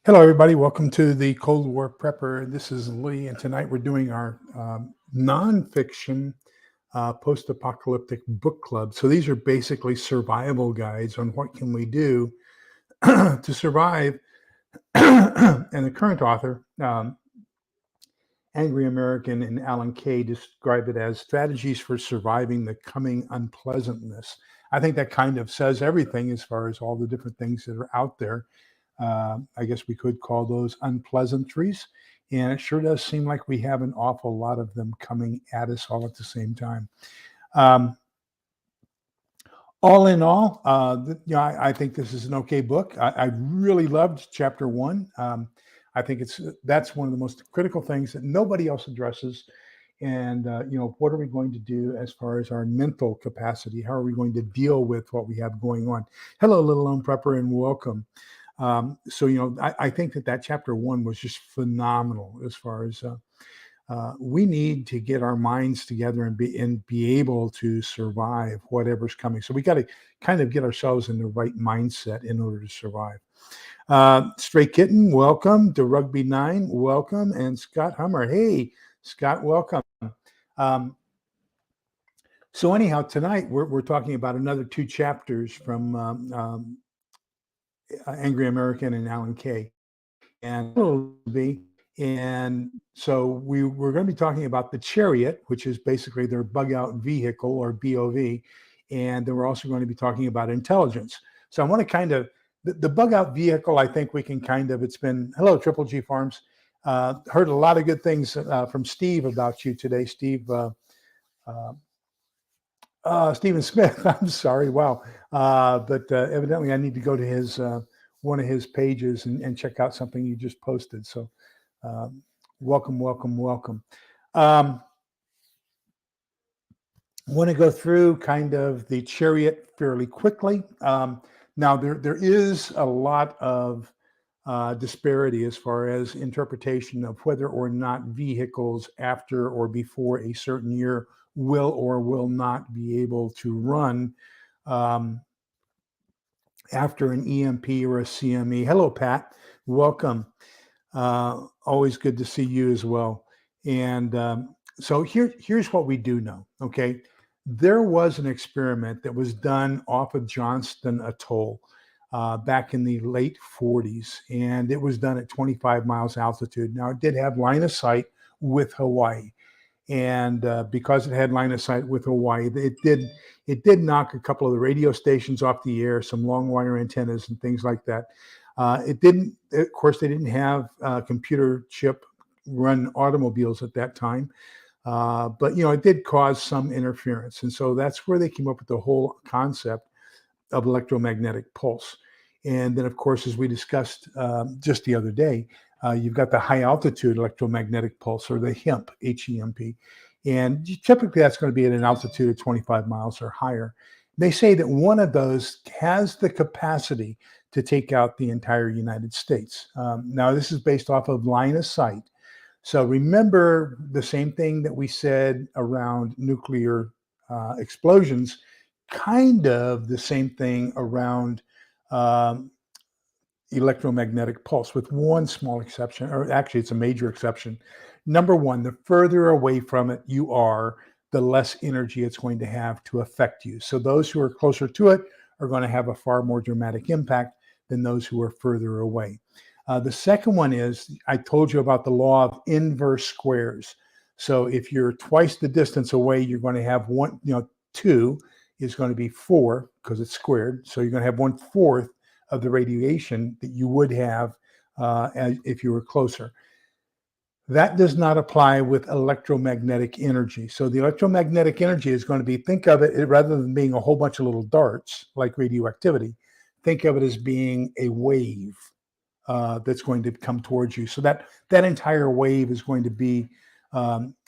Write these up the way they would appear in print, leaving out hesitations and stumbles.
Hello, everybody. Welcome to the Cold War Prepper. This is Lee, and tonight we're doing our nonfiction post-apocalyptic book club. So these are basically survival guides on what can we do to survive. And the current author, Angry American and Alan Kay, describe it as strategies for surviving the coming unpleasantness. I think that kind of says everything as far as all the different things that are out there. I guess we could call those unpleasantries. And it sure does seem like we have an awful lot of them coming at us all at the same time. Um, all in all, I think this is an okay book. I really loved chapter one. I think that's one of the most critical things that nobody else addresses. And what are we going to do as far as our mental capacity? How are we going to deal with what we have going on? Hello, little lone prepper, and welcome. I think that chapter one was just phenomenal as far as we need to get our minds together and be able to survive whatever's coming. So we got to kind of get ourselves in the right mindset in order to survive. Stray Kitten, welcome. To Rugby 9, welcome. And Scott Hummer, hey, Scott, welcome. So anyhow, tonight we're talking about another two chapters from Angry American and Alan Kay. And so we're going to be talking about the Chariot, which is basically their bug out vehicle, or BOV. And then we're also going to be talking about intelligence. So I want to kind of, the bug out vehicle, I think we can it's been, hello, Triple G Farms. Heard a lot of good things from Steve about you today, Steve. Stephen Smith, I'm sorry, wow. But evidently I need to go to his one of his pages and check out something you just posted. So welcome. Want to go through kind of the Chariot fairly quickly. Now there is a lot of disparity as far as interpretation of whether or not vehicles after or before a certain year will or will not be able to run after an EMP or a CME. Hello, Pat. Welcome. Always good to see you as well. And so here's what we do know, okay? There was an experiment that was done off of Johnston Atoll back in the late 40s, and it was done at 25 miles altitude. Now, it did have line of sight with Hawaii. And because it had line of sight with Hawaii, it did knock a couple of the radio stations off the air, some long wire antennas and things like that. It didn't, of course, they didn't have computer chip run automobiles at that time. But it did cause some interference. And so that's where they came up with the whole concept of electromagnetic pulse. And then, of course, as we discussed just the other day, you've got the high altitude electromagnetic pulse, or the HEMP, H-E-M-P. And typically that's going to be at an altitude of 25 miles or higher. They say that one of those has the capacity to take out the entire United States. Now, this is based off of line of sight. So remember the same thing that we said around nuclear explosions, kind of the same thing around electromagnetic pulse, with one small exception, or actually it's a major exception. Number one, the further away from it you are, the less energy it's going to have to affect you. So those who are closer to it are going to have a far more dramatic impact than those who are further away. The second one is, I told you about the law of inverse squares. So if you're twice the distance away, you're going to have one, 2 is going to be 4 because it's squared. So you're going to have 1/4 of the radiation that you would have if you were closer. That does not apply with electromagnetic energy. So the electromagnetic energy is going to be, think of it, rather than being a whole bunch of little darts like radioactivity, think of it as being a wave that's going to come towards you. So that entire wave is going to be,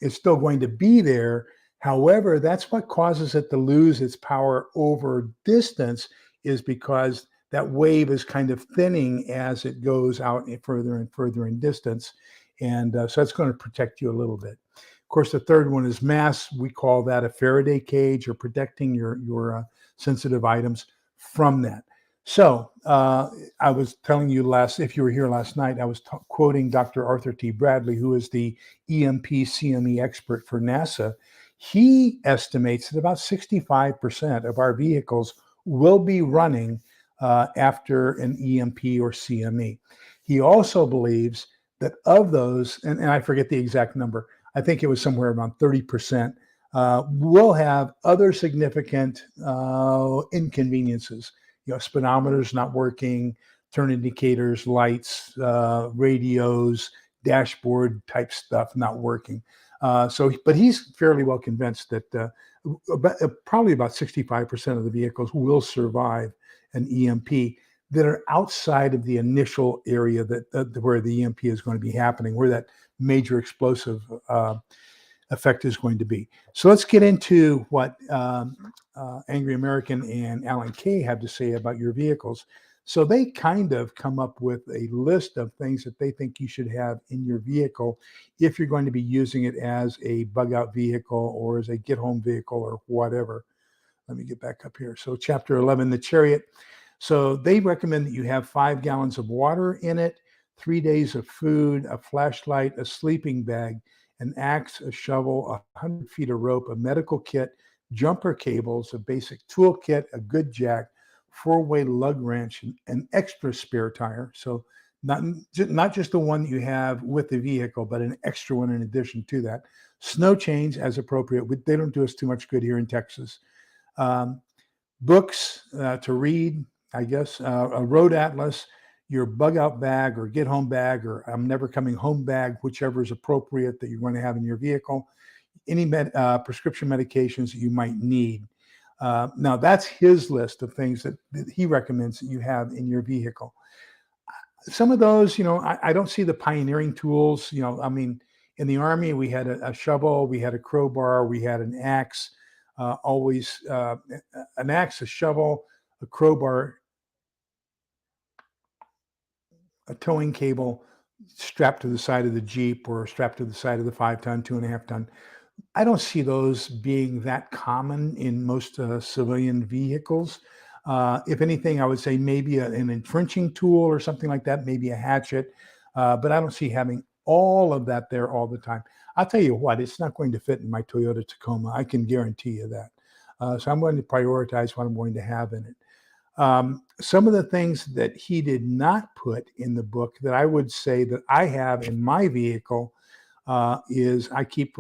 it's still going to be there. However, that's what causes it to lose its power over distance, is because that wave is kind of thinning as it goes out further and further in distance. And so that's going to protect you a little bit. Of course, the third one is mass. We call that a Faraday cage, or protecting your sensitive items from that. So I was telling you if you were here last night, I was quoting Dr. Arthur T. Bradley, who is the EMP CME expert for NASA. He estimates that about 65% of our vehicles will be running after an EMP or CME. He also believes that of those, and I forget the exact number, I think it was somewhere around 30%, will have other significant inconveniences, speedometers not working, turn indicators, lights, radios, dashboard type stuff not working. But he's fairly well convinced that probably about 65% of the vehicles will survive an EMP that are outside of the initial area where the EMP is going to be happening, where that major explosive effect is going to be. So let's get into what Angry American and Alan Kay have to say about your vehicles. So they kind of come up with a list of things that they think you should have in your vehicle if you're going to be using it as a bug out vehicle or as a get home vehicle or whatever. Let me get back up here. So chapter 11, the Chariot. So they recommend that you have 5 gallons of water in it, 3 days of food, a flashlight, a sleeping bag, an axe, a shovel, 100 feet of rope, a medical kit, jumper cables, a basic toolkit, a good jack, 4-way lug wrench, an extra spare tire. So not just the one that you have with the vehicle, but an extra one in addition to that. Snow chains as appropriate. They don't do us too much good here in Texas. Books to read, I guess, a road atlas, your bug out bag or get home bag or I'm never coming home bag, whichever is appropriate that you're going to have in your vehicle, any prescription medications that you might need. Now that's his list of things that he recommends that you have in your vehicle. Some of those, I don't see the pioneering tools. I mean, in the Army, we had a shovel, we had a crowbar, we had an axe, always an axe, a shovel, a crowbar, a towing cable strapped to the side of the Jeep or strapped to the side of the 5-ton, 2.5-ton. I don't see those being that common in most civilian vehicles. If anything, I would say maybe an entrenching tool or something like that, maybe a hatchet, but I don't see having all of that there all the time. I'll tell you what, it's not going to fit in my Toyota Tacoma. I can guarantee you that. So I'm going to prioritize what I'm going to have in it. Some of the things that he did not put in the book that I would say that I have in my vehicle is I keep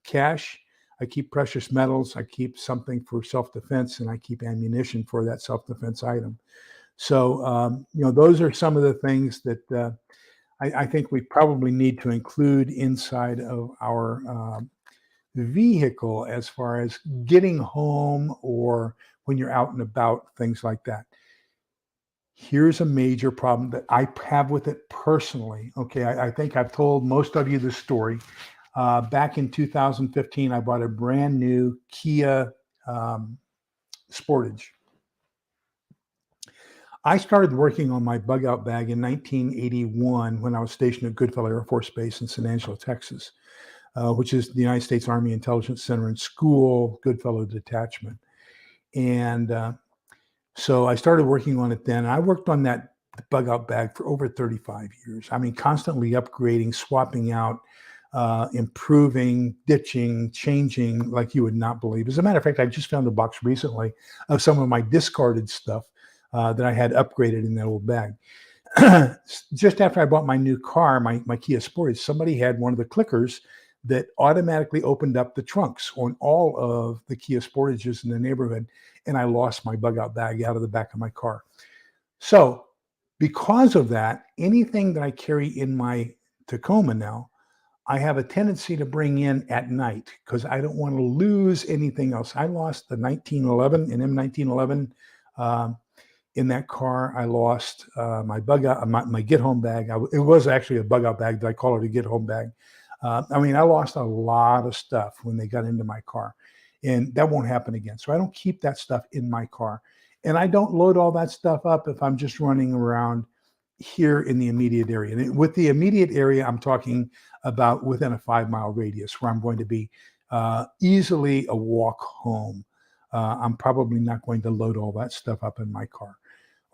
cash, I keep precious metals, I keep something for self-defense, and I keep ammunition for that self-defense item. So, those are some of the things that I think we probably need to include inside of our vehicle as far as getting home or when you're out and about, things like that. Here's a major problem that I have with it personally. Okay, I think I've told most of you this story. Back in 2015, I bought a brand new Kia Sportage. I started working on my bug out bag in 1981 when I was stationed at Goodfellow Air Force Base in San Angelo, Texas, which is the United States Army Intelligence Center and School Goodfellow Detachment. And so I started working on it then. I worked on that bug out bag for over 35 years. I mean, constantly upgrading, swapping out, improving, ditching, changing like you would not believe. As a matter of fact, I just found a box recently of some of my discarded stuff that I had upgraded in that old bag. Just after I bought my new car, my Kia Sportage, somebody had one of the clickers that automatically opened up the trunks on all of the Kia Sportages in the neighborhood, and I lost my bug out bag out of the back of my car. So because of that, anything that I carry in my Tacoma now, I have a tendency to bring in at night because I don't want to lose anything else. I lost the 1911 and M1911 in that car. I lost my bug out, my get home bag. It was actually a bug out bag, but I call it a get home bag. I mean, I lost a lot of stuff when they got into my car, and that won't happen again. So I don't keep that stuff in my car, and I don't load all that stuff up if I'm just running around here in the immediate area. And with the immediate area, I'm talking about within a 5-mile radius where I'm going to be easily a walk home. I'm probably not going to load all that stuff up in my car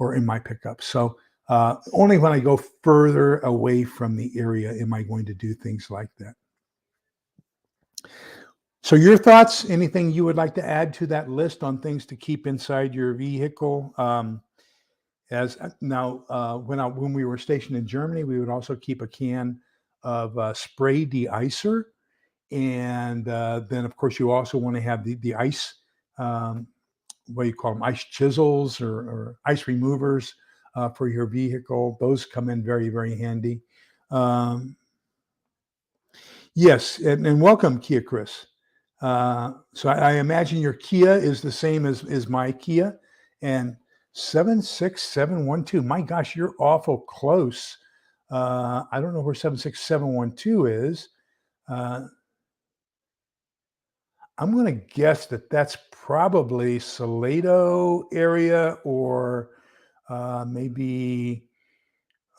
or in my pickup. So only when I go further away from the area am I going to do things like that. So your thoughts, anything you would like to add to that list on things to keep inside your vehicle? As now, when we were stationed in Germany, we would also keep a can of spray de-icer, and then of course you also want to have the ice, what do you call them, ice chisels or ice removers for your vehicle. Those come in very, very handy. Um, yes, and welcome, Kia Chris. So I imagine your Kia is the same as my Kia, and 76712. My gosh, you're awful close. I don't know where 76712 is. Uh, I'm going to guess that that's probably Salado area, or maybe,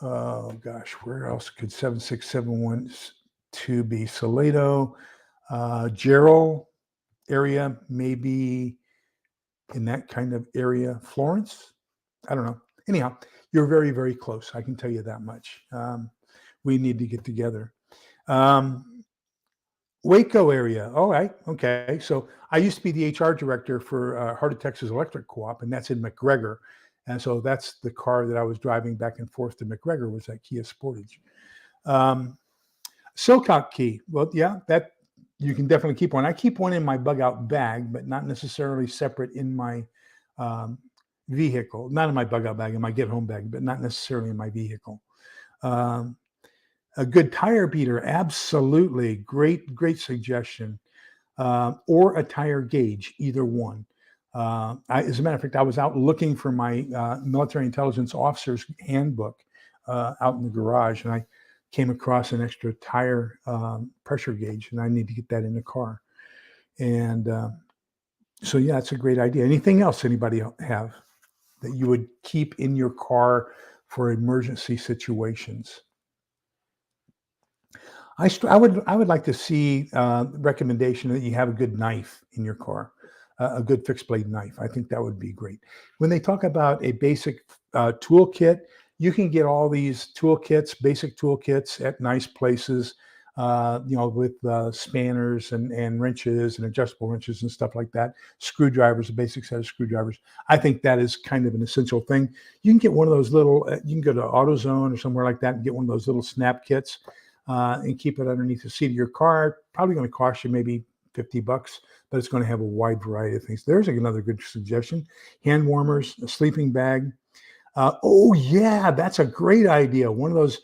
oh gosh, where else could 76712 be? Salado, Gerald area, maybe in that kind of area. Florence? I don't know. Anyhow, you're very, very close. I can tell you that much. We need to get together. Waco area. All right. Okay. So I used to be the HR director for Heart of Texas Electric Co-op, and that's in McGregor. And so that's the car that I was driving back and forth to McGregor, was that Kia Sportage. Silcock key. Well, yeah, that you can definitely keep one. I keep one in my bug out bag, but not necessarily separate in my vehicle. Not in my bug out bag, in my get home bag, but not necessarily in my vehicle. A good tire beater, absolutely. Great suggestion. Or a tire gauge, either one. As a matter of fact, I was out looking for my military intelligence officer's handbook out in the garage, and I came across an extra tire pressure gauge, and I need to get that in the car. And so, yeah, it's a great idea. Anything else anybody have that you would keep in your car for emergency situations? I would like to see recommendation that you have a good knife in your car, a good fixed blade knife. I think that would be great. When they talk about a basic toolkit, you can get all these toolkits, basic toolkits at nice places, with spanners and wrenches and adjustable wrenches and stuff like that. Screwdrivers, a basic set of screwdrivers. I think that is kind of an essential thing. You can get one of those little, you can go to AutoZone or somewhere like that and get one of those little snap kits. And keep it underneath the seat of your car. Probably going to cost you maybe $50, but it's going to have a wide variety of things. There's another good suggestion. Hand warmers, a sleeping bag. Oh yeah, that's a great idea. One of those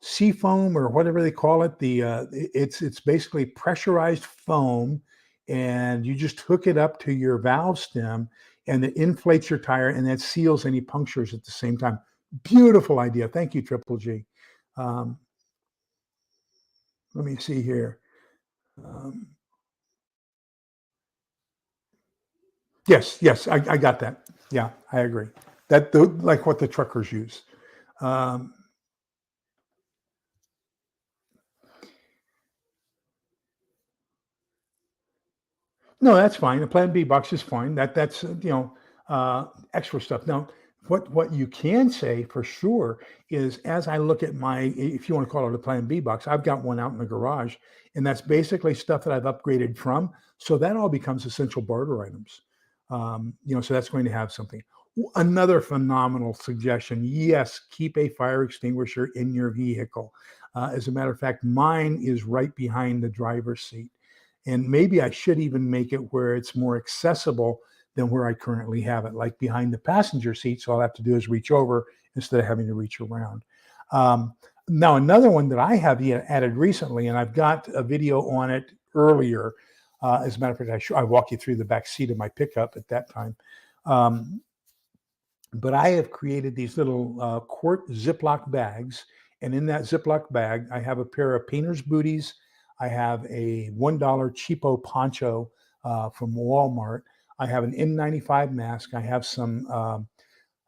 sea foam or whatever they call it. It's basically pressurized foam, and you just hook it up to your valve stem, and it inflates your tire, and that seals any punctures at the same time. Beautiful idea. Thank you, Triple G. Let me see here. Um, yes, I got that. Yeah, I agree. Like what the truckers use. Um, no, that's fine. The Plan B box is fine. That's extra stuff. Now, what you can say for sure is, as I look at my, if you want to call it a Plan B box, I've got one out in the garage, and that's basically stuff that I've upgraded from. So that all becomes essential barter items. So that's going to have something. Another phenomenal suggestion. Yes, keep a fire extinguisher in your vehicle. As a matter of fact, mine is right behind the driver's seat. And maybe I should even make it where it's more accessible than where I currently have it, like behind the passenger seat. So all I have to do is reach over instead of having to reach around. Now, another one that I have added recently, and I've got a video on it earlier. As a matter of fact, I walk you through the back seat of my pickup at that time. But I have created these little quart Ziploc bags. And in that Ziploc bag, I have a pair of painter's booties. I have a $1 cheapo poncho from Walmart. I have an N95 mask. I have some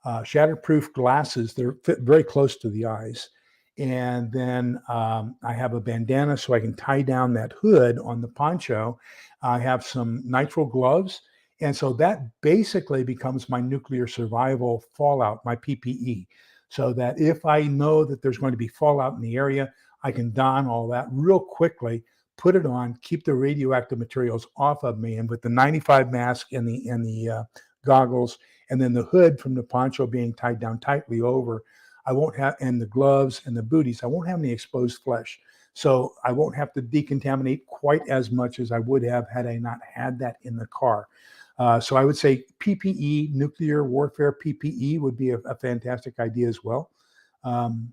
shatterproof glasses that fit very close to the eyes. And then I have a bandana so I can tie down that hood on the poncho. I have some nitrile gloves. And so that basically becomes my nuclear survival fallout, my PPE. So that if I know that there's going to be fallout in the area, I can don all that real quickly, put it on, keep the radioactive materials off of me. And with the 95 mask and the goggles, and then the hood from the poncho being tied down tightly over, I won't have, and the gloves and the booties, I won't have any exposed flesh. So I won't have to decontaminate quite as much as I would have had I not had that in the car. So I would say PPE, nuclear warfare PPE, would be a fantastic idea as well. Um,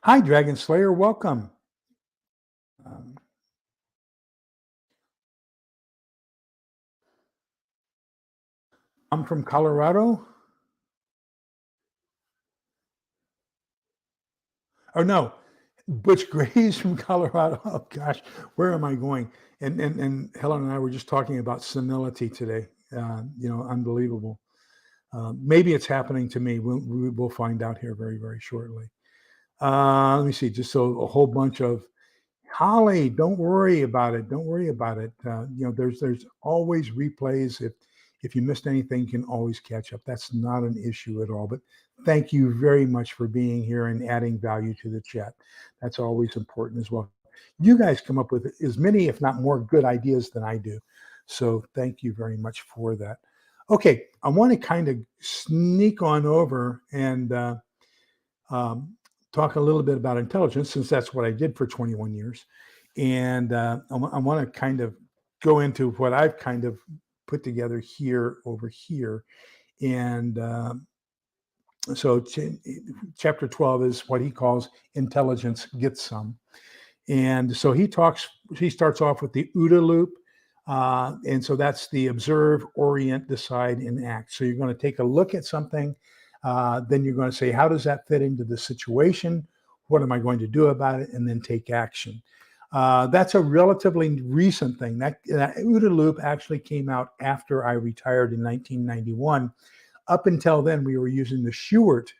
Hi, Dragon Slayer, welcome. Um, I'm from Colorado. Oh no, Butch Gray's from Colorado. Oh gosh, where am I going? And Helen and I were just talking about senility today. Unbelievable. Maybe it's happening to me. We'll find out here very, very shortly. Let me see. Just so a whole bunch of Holly. Don't worry about it. Don't worry about it. There's always replays. If you missed anything, you can always catch up. That's not an issue at all. But thank you very much for being here and adding value to the chat. That's always important as well. You guys come up with as many, if not more, good ideas than I do. So thank you very much for that. Okay, I want to kind of sneak on over and um, talk a little bit about intelligence, since that's what I did for 21 years. And I want to kind of go into what I've kind of put together here over here. And so chapter 12 is what he calls intelligence gets some. And so he starts off with the OODA loop. And so that's the observe, orient, decide, and act. So you're going to take a look at something. Then you're going to say, how does that fit into the situation? What am I going to do about it? And then take action. That's a relatively recent thing. That OODA loop actually came out after I retired in 1991. Up until then, we were using the Shewhart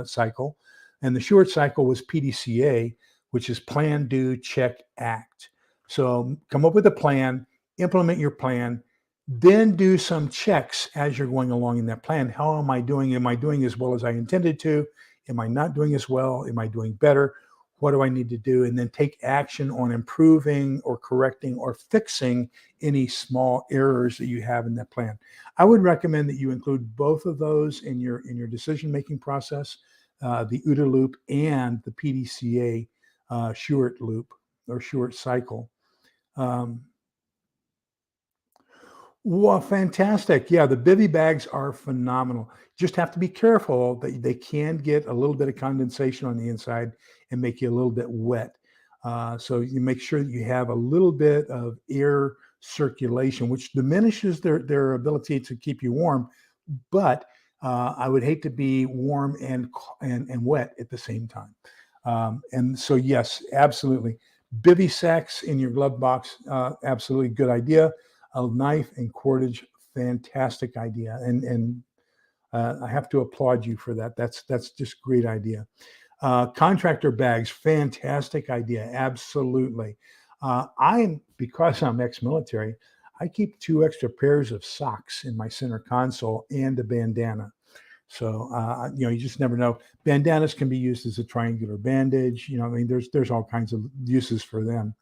cycle. And the Shewhart cycle was PDCA, which is plan, do, check, act. So come up with a plan, implement your plan, then do some checks as you're going along in that plan. How am I doing? Am I doing as well as I intended to? Am I not doing as well? Am I doing better? What do I need to do? And then take action on improving or correcting or fixing any small errors that you have in that plan. I would recommend that you include both of those in your decision-making process, the OODA loop and the PDCA Shewhart loop or Shewhart cycle. Well, fantastic. Yeah, the bivy bags are phenomenal. Just have to be careful that they can get a little bit of condensation on the inside and make you a little bit wet. So you make sure that you have a little bit of air circulation, which diminishes their ability to keep you warm. But I would hate to be warm and wet at the same time. And so, yes, absolutely. Bivy sacks in your glove box, absolutely good idea. A knife and cordage, fantastic idea. And I have to applaud you for that. That's just great idea. Contractor bags, fantastic idea. Absolutely. Because I'm ex-military, I keep 2 extra pairs of socks in my center console and a bandana. So, you just never know. Bandanas can be used as a triangular bandage. There's all kinds of uses for them.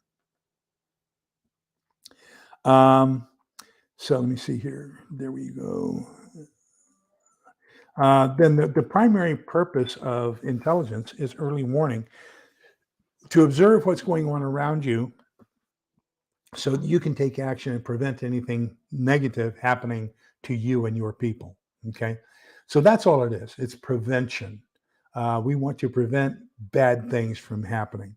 So let me see here. There we go. Then the primary purpose of intelligence is early warning, to observe what's going on around you so that you can take action and prevent anything negative happening to you and your people. Okay. So that's all it is. It's prevention. We want to prevent bad things from happening.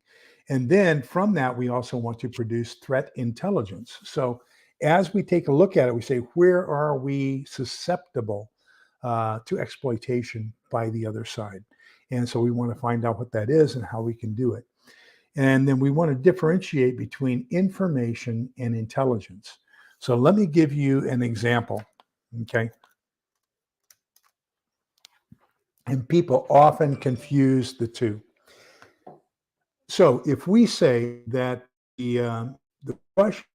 And then from that, we also want to produce threat intelligence. So as we take a look at it, we say, where are we susceptible to exploitation by the other side? And so we want to find out what that is and how we can do it. And then we want to differentiate between information and intelligence. So let me give you an example, okay? And people often confuse the two. So if we say that the Russians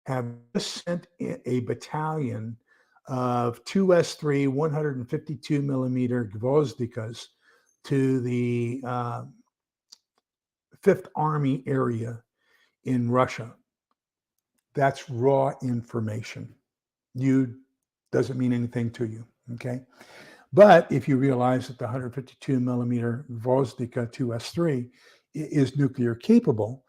have just sent a battalion of 2S3 152 millimeter Gvozdikas to the Fifth Army area in Russia. That's raw information. You doesn't mean anything to you. Okay. But if you realize that the 152 millimeter Gvozdika 2S3 is nuclear capable,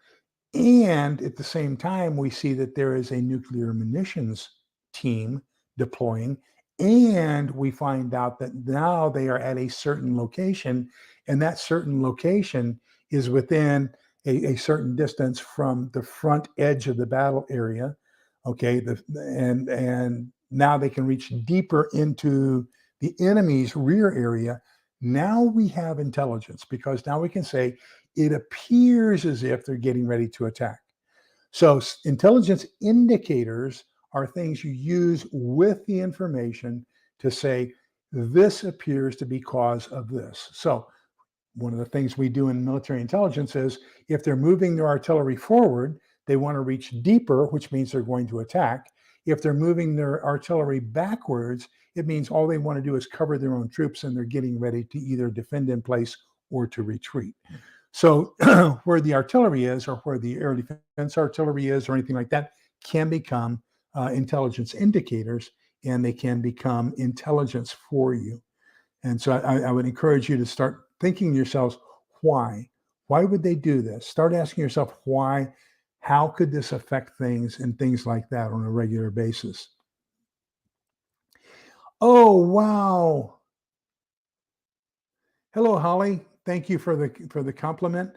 and at the same time, we see that there is a nuclear munitions team deploying, and we find out that now they are at a certain location, and that certain location is within a certain distance from the front edge of the battle area. Okay, and now they can reach deeper into the enemy's rear area. Now we have intelligence because now we can say it appears as if they're getting ready to attack. So intelligence indicators are things you use with the information to say, this appears to be cause of this. So one of the things we do in military intelligence is if they're moving their artillery forward, they want to reach deeper, which means they're going to attack. If they're moving their artillery backwards, it means all they want to do is cover their own troops and they're getting ready to either defend in place or to retreat. So where the artillery is or where the air defense artillery is or anything like that can become intelligence indicators, and they can become intelligence for you. And so I would encourage you to start thinking to yourselves, why? Why would they do this? Start asking yourself why. How could this affect things and things like that on a regular basis? Oh, wow. Hello, Holly. Thank you for the compliment.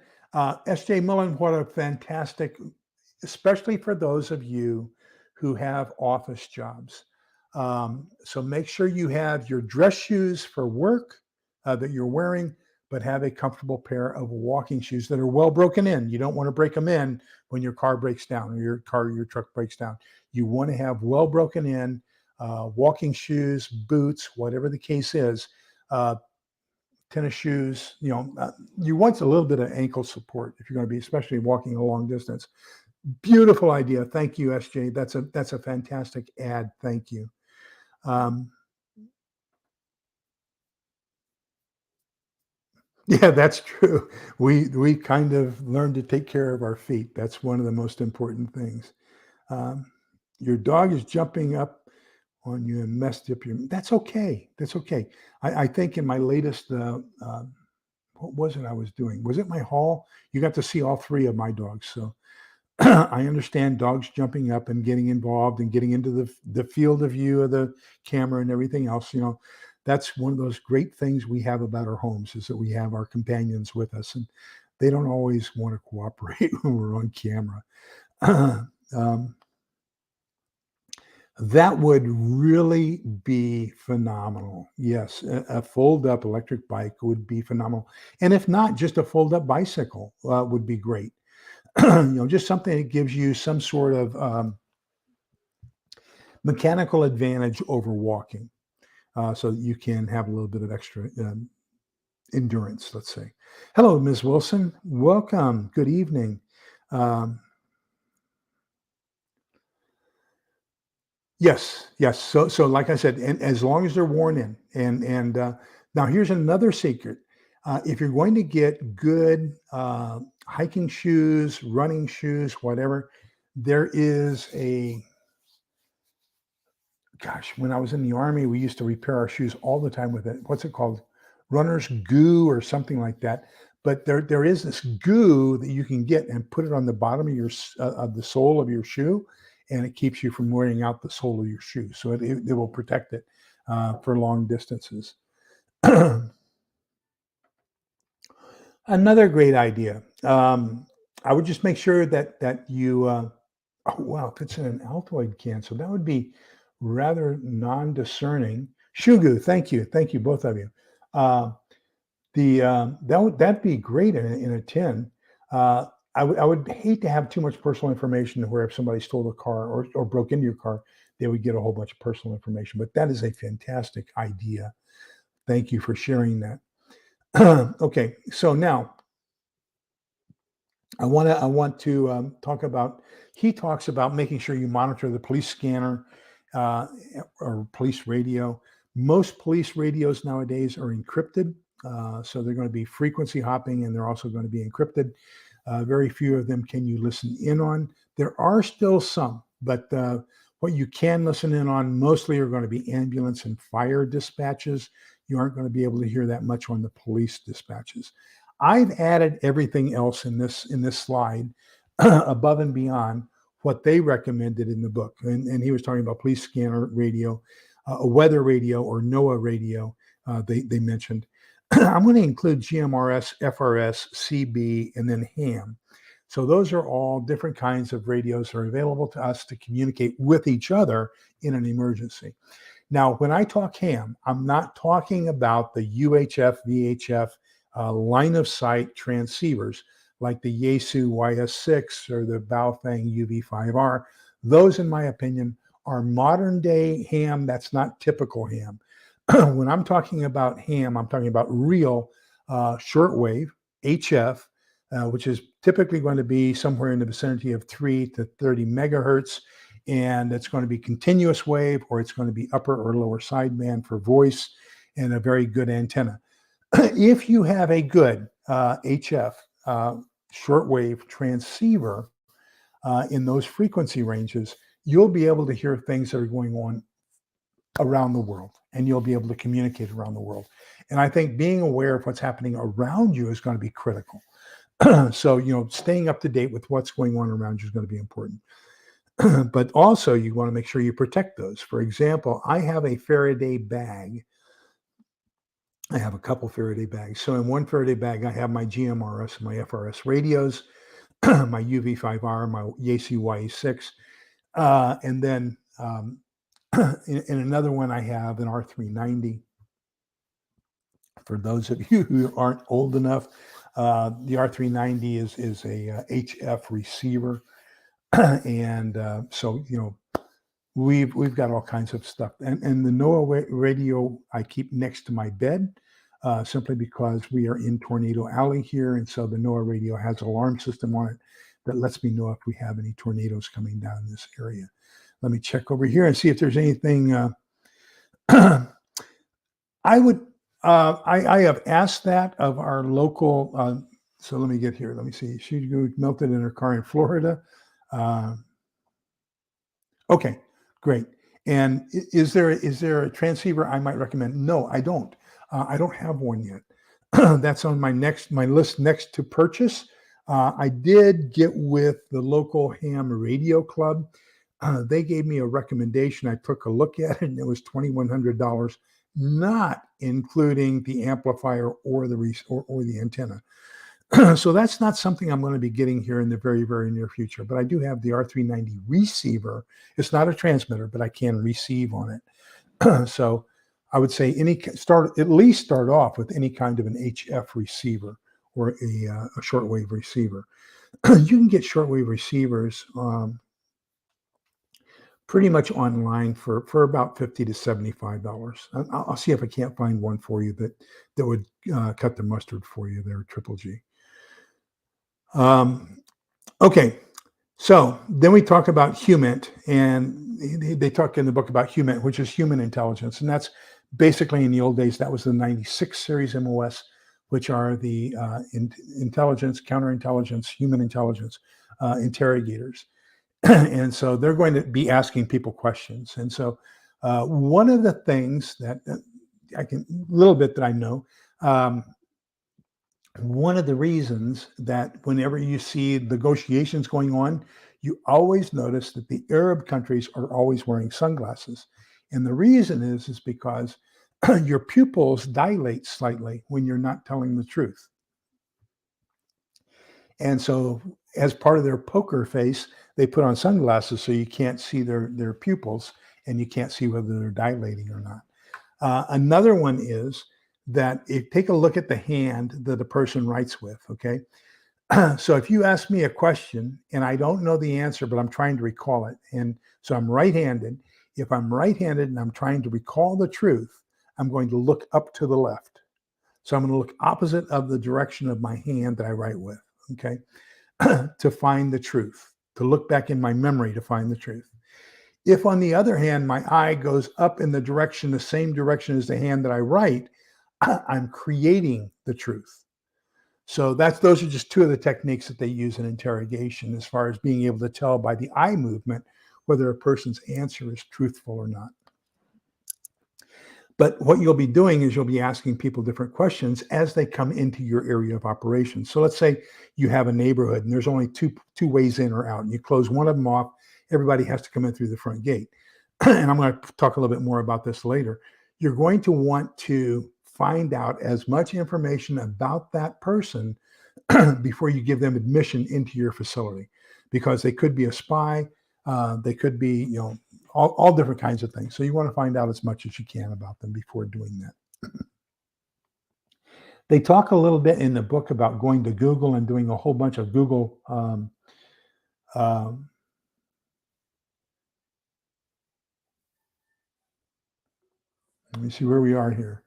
S.J. Mullen, what a fantastic, especially for those of you who have office jobs. So make sure you have your dress shoes for work that you're wearing, but have a comfortable pair of walking shoes that are well broken in. You don't want to break them in when your car breaks down or your truck breaks down. You want to have well broken in walking shoes, boots, whatever the case is. Tennis shoes, you want a little bit of ankle support if you're going to be, especially walking a long distance. Beautiful idea. Thank you, SJ. That's a fantastic ad. Thank you. Yeah, that's true. We kind of learn to take care of our feet. That's one of the most important things. Um, your dog is jumping up on you and messed up your. That's okay. That's okay. I think in my latest what was it I was doing? Was it my haul? You got to see all three of my dogs. So I understand dogs jumping up and getting involved and getting into the field of view of the camera and everything else. That's one of those great things we have about our homes is that we have our companions with us, and they don't always want to cooperate when we're on camera. That would really be phenomenal. Yes, a fold-up electric bike would be phenomenal. And if not, just a fold-up bicycle would be great. Just something that gives you some sort of mechanical advantage over walking, so that you can have a little bit of extra endurance, let's say. Hello, Ms. Wilson. Welcome. Good evening. Um, Yes, yes. So like I said, and as long as they're worn in, and now here's another secret. If you're going to get good hiking shoes, running shoes, whatever, there is gosh, when I was in the army, we used to repair our shoes all the time with it. What's it called? Runner's goo or something like that. But there is this goo that you can get and put it on the bottom of of the sole of your shoe, and it keeps you from wearing out the sole of your shoe. So it will protect it for long distances. Another great idea. I would just make sure that you. Oh wow, if it's in an Altoid can, so that would be rather non-discerning. Shugu, thank you, both of you. Uh, that'd be great in a tin. I would hate to have too much personal information where if somebody stole the car or broke into your car, they would get a whole bunch of personal information. But that is a fantastic idea. Thank you for sharing that. Okay, so now I want to talk about. He talks about making sure you monitor the police scanner uh, or police radio. Most police radios nowadays are encrypted, so they're going to be frequency hopping, and they're also going to be encrypted. Very few of them can you listen in on. There are still some, but what you can listen in on mostly are going to be ambulance and fire dispatches. You aren't going to be able to hear that much on the police dispatches. I've added everything else in this slide above and beyond what they recommended in the book. And he was talking about police scanner radio, a weather radio or NOAA radio. They mentioned. I'm going to include GMRS, FRS, CB, and then ham. So those are all different kinds of radios that are available to us to communicate with each other in an emergency. Now, when I talk ham, I'm not talking about the UHF, VHF line of sight transceivers like the Yaesu YS6 or the Baofeng UV5R. Those, in my opinion, are modern day ham. That's not typical ham. When I'm talking about ham, I'm talking about real shortwave, HF, which is typically going to be somewhere in the vicinity of 3 to 30 megahertz. And it's going to be continuous wave, or it's going to be upper or lower sideband for voice, and a very good antenna. If you have a good HF shortwave transceiver in those frequency ranges, you'll be able to hear things that are going on around the world, and you'll be able to communicate around the world. And I think being aware of what's happening around you is going to be critical. So, staying up to date with what's going on around you is going to be important. But also, you want to make sure you protect those. For example, I have a Faraday bag. I have a couple Faraday bags. So in one Faraday bag, I have my GMRS and my FRS radios, my UV5R, my Yaesu YE6, and then in another one, I have an R390. For those of you who aren't old enough, the R390 is a HF receiver, and so we've got all kinds of stuff. And the NOAA radio I keep next to my bed, simply because we are in Tornado Alley here, and so the NOAA radio has an alarm system on it that lets me know if we have any tornadoes coming down this area. Let me check over here and see if there's anything. I have asked that of our local. So let me get here. Let me see. She melted in her car in Florida. Okay, great. And is there a transceiver I might recommend? No, I don't. I don't have one yet. That's on my list next to purchase. I did get with the local ham radio club. They gave me a recommendation. I took a look at it, and it was $2,100, not including the amplifier or the antenna. So that's not something I'm going to be getting here in the very, very near future. But I do have the R390 receiver. It's not a transmitter, but I can receive on it. So I would say at least start off with any kind of an HF receiver or a shortwave receiver. You can get shortwave receivers pretty much online for about $50 to $75. I'll see if I can't find one for you that would cut the mustard for you there, Triple G. Okay, so then we talk about HUMINT, and they talk in the book about HUMINT, which is human intelligence, and that's basically, in the old days, that was the 96 series MOS, which are the intelligence, counterintelligence, human intelligence interrogators. And so they're going to be asking people questions. And so one of the things that I know, one of the reasons that whenever you see negotiations going on, you always notice that the Arab countries are always wearing sunglasses. And the reason is because your pupils dilate slightly when you're not telling the truth. And so as part of their poker face, they put on sunglasses so you can't see their pupils, and you can't see whether they're dilating or not. Another one is that take a look at the hand that a person writes with, okay? So if you ask me a question and I don't know the answer, but I'm trying to recall it, and so I'm right-handed. If I'm right-handed and I'm trying to recall the truth, I'm going to look up to the left. So I'm going to look opposite of the direction of my hand that I write with, okay? to find the truth, to look back in my memory to find the truth. If, on the other hand, my eye goes up in the same direction as the hand that I write, I'm creating the truth. So those are just two of the techniques that they use in interrogation as far as being able to tell by the eye movement whether a person's answer is truthful or not. But what you'll be doing is you'll be asking people different questions as they come into your area of operation. So let's say you have a neighborhood and there's only two ways in or out, and you close one of them off. Everybody has to come in through the front gate. And I'm going to talk a little bit more about this later. You're going to want to find out as much information about that person before you give them admission into your facility, because they could be a spy. They could be, all different kinds of things. So you want to find out as much as you can about them before doing that. They talk a little bit in the book about going to Google and doing a whole bunch of Google let me see where we are here.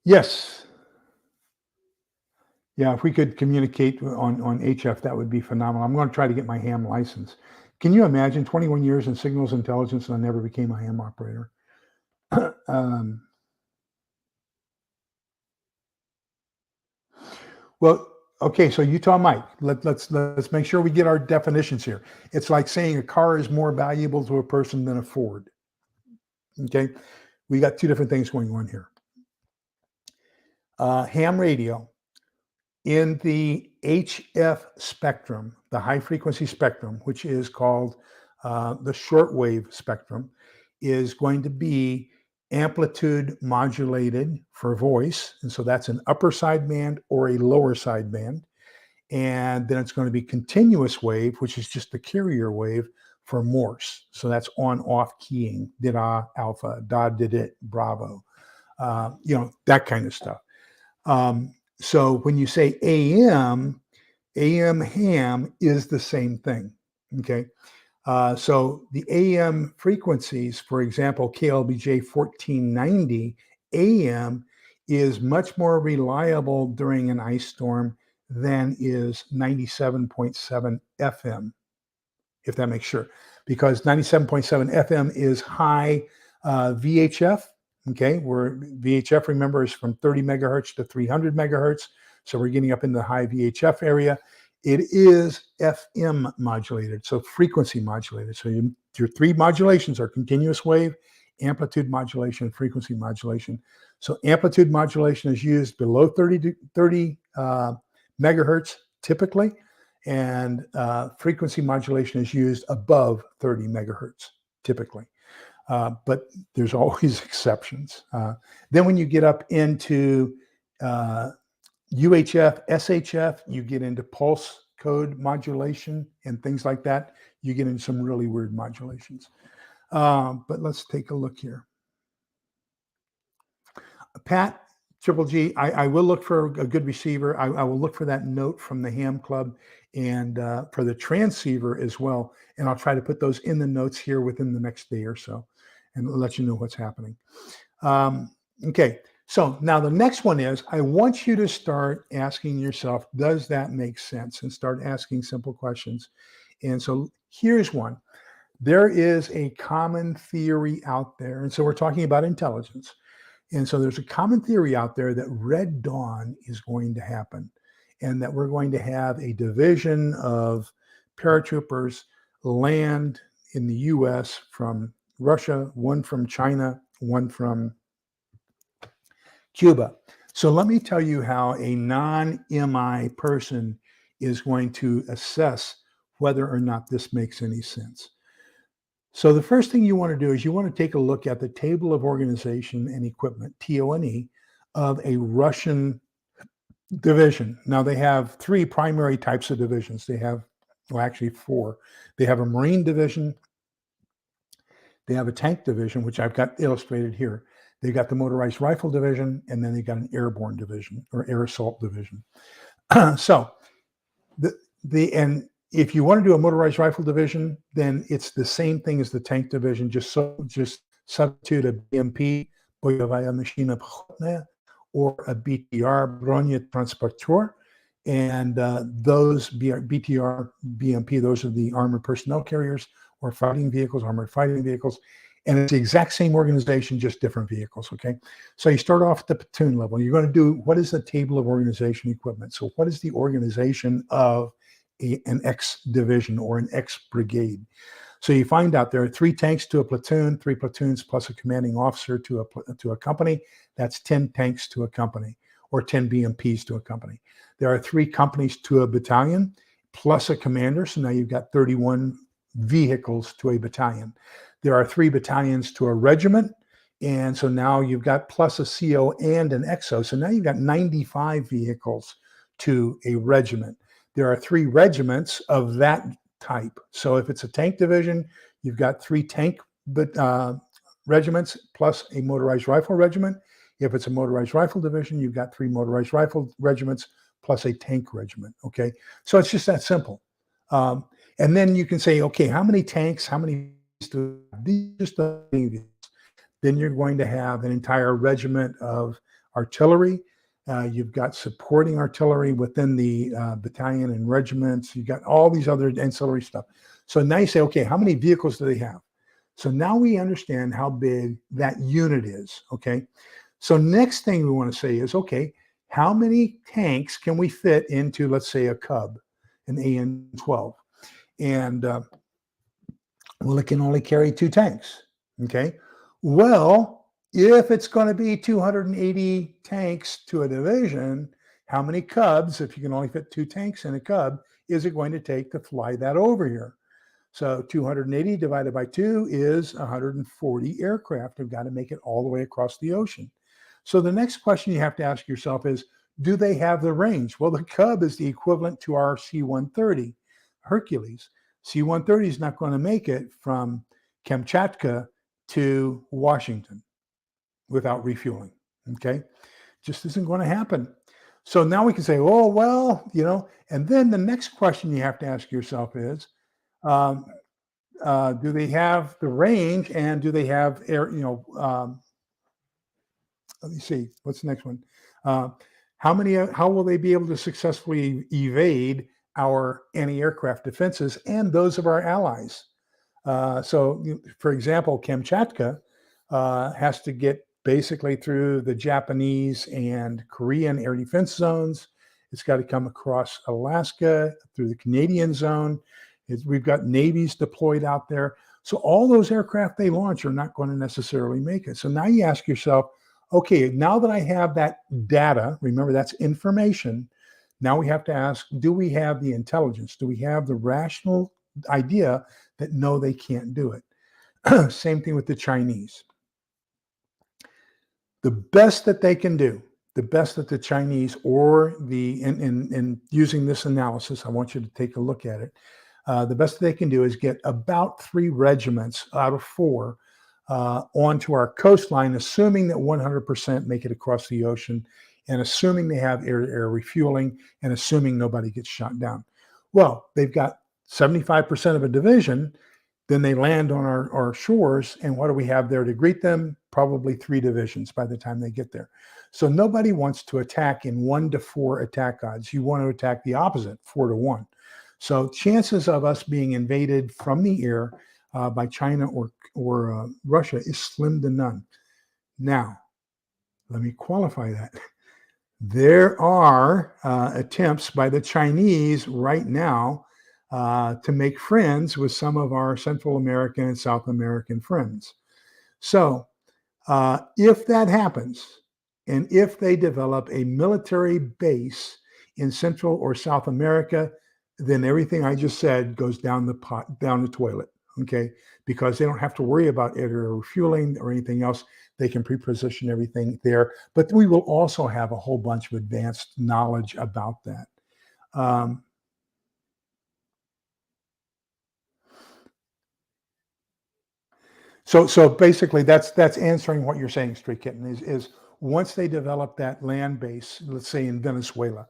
Yes. Yeah, if we could communicate on HF, that would be phenomenal. I'm going to try to get my ham license. Can you imagine 21 years in signals intelligence and I never became a ham operator? Well, okay, so you tell Mike. Let's make sure we get our definitions here. It's like saying a car is more valuable to a person than a Ford. Okay, we got two different things going on here. Ham radio in the HF spectrum, the high frequency spectrum, which is called the shortwave spectrum, is going to be amplitude modulated for voice. And so that's an upper sideband or a lower sideband. And then it's going to be continuous wave, which is just the carrier wave for Morse. So that's on off keying, did-ah, alpha, da, did it, bravo, that kind of stuff. So when you say AM ham is the same thing. Okay. So the AM frequencies, for example, KLBJ 1490 AM is much more reliable during an ice storm than is 97.7 FM, if that makes sure, because 97.7 FM is high VHF. Okay, where VHF, remember, is from 30 megahertz to 300 megahertz. So we're getting up in the high VHF area. It is FM modulated, so frequency modulated. So your three modulations are continuous wave, amplitude modulation, and frequency modulation. So amplitude modulation is used below 30 megahertz typically, and frequency modulation is used above 30 megahertz typically. But there's always exceptions. Then when you get up into UHF, SHF, you get into pulse code modulation and things like that. You get into some really weird modulations. But let's take a look here. Pat, Triple G, I will look for a good receiver. I will look for that note from the Ham Club and for the transceiver as well. And I'll try to put those in the notes here within the next day or so and let you know what's happening. Okay. So now the next one is, I want you to start asking yourself, does that make sense? And start asking simple questions. And so here's one. There is a common theory out there. And so we're talking about intelligence. And so there's a common theory out there that Red Dawn is going to happen and that we're going to have a division of paratroopers land in the US from Russia, one from China, one from Cuba. So let me tell you how a non-MI person is going to assess whether or not this makes any sense. So the first thing you want to do is you want to take a look at the table of organization and equipment, TONE, of a Russian division. Now they have three primary types of divisions. They have, well, actually four. They have a Marine division. They have a tank division, which I've got illustrated here. They've got the motorized rifle division, and then they've got an airborne division or air assault division. So and if you want to do a motorized rifle division, then it's the same thing as the tank division, just substitute a BMP, Bojovaia Machina Pochotna, or a BTR, Bronya Transporteur, And those BTR, BMP, those are the armored personnel carriers or fighting vehicles, armored fighting vehicles. And it's the exact same organization, just different vehicles, okay? So you start off at the platoon level. You're going to do, what is the table of organization equipment? So what is the organization of an X division or an X brigade? So you find out there are 3 tanks to a platoon, 3 platoons plus a commanding officer to a company. That's 10 tanks to a company, or 10 BMPs to a company. There are 3 companies to a battalion plus a commander. So now you've got 31 vehicles to a battalion. There are 3 battalions to a regiment. And so now you've got plus a CO and an XO. So now you've got 95 vehicles to a regiment. There are 3 regiments of that type. So if it's a tank division, you've got 3 tank regiments plus a motorized rifle regiment. If it's a motorized rifle division, you've got 3 motorized rifle regiments plus a tank regiment. Okay, so it's just that simple. And then you can say, okay, how many tanks? How many? Then you're going to have an entire regiment of artillery. You've got supporting artillery within the battalion and regiments. You've got all these other ancillary stuff. So now you say, okay, how many vehicles do they have? So now we understand how big that unit is, okay? So next thing we want to say is, okay, how many tanks can we fit into, let's say, a Cub, an AN-12? And, well, it can only carry 2 tanks, okay? Well, if it's going to be 280 tanks to a division, how many Cubs, if you can only fit 2 tanks in a Cub, is it going to take to fly that over here? So 280 divided by 2 is 140 aircraft. Have got to make it all the way across the ocean. So the next question you have to ask yourself is, do they have the range? Well, the Cub is the equivalent to our C-130 Hercules. C-130 is not going to make it from Kamchatka to Washington without refueling, okay? Just isn't going to happen. So now we can say, oh, well, you know, and then the next question you have to ask yourself is, do they have the range and do they have air, you know, let me see, what's the next one? How will they be able to successfully evade our anti-aircraft defenses and those of our allies? So, for example, Kamchatka has to get basically through the Japanese and Korean air defense zones. It's got to come across Alaska through the Canadian zone. We've got navies deployed out there. So all those aircraft they launch are not going to necessarily make it. So now you ask yourself, okay, now that I have that data, remember that's information, now we have to ask, do we have the intelligence? Do we have the rational idea that no, they can't do it? Same thing with the Chinese. The best that they can do, the best that the Chinese or in using this analysis, I want you to take a look at it. The best that they can do is get about 3 regiments out of 4 onto our coastline, assuming that 100% make it across the ocean, and assuming they have air-to-air refueling, and assuming nobody gets shot down. Well, they've got 75% of a division, then they land on our shores, and what do we have there to greet them? Probably 3 divisions by the time they get there. So nobody wants to attack in 1 to 4 attack odds. You want to attack the opposite, 4 to 1. So chances of us being invaded from the air by China or Russia is slim to none. Now, let me qualify that. There are attempts by the Chinese right now to make friends with some of our Central American and South American friends. So if that happens, and if they develop a military base in Central or South America, then everything I just said goes down the toilet, okay? Because they don't have to worry about air refueling or anything else. They can pre-position everything there. But we will also have a whole bunch of advanced knowledge about that. So basically, that's answering what you're saying, Street Kitten, is once they develop that land base, let's say in Venezuela,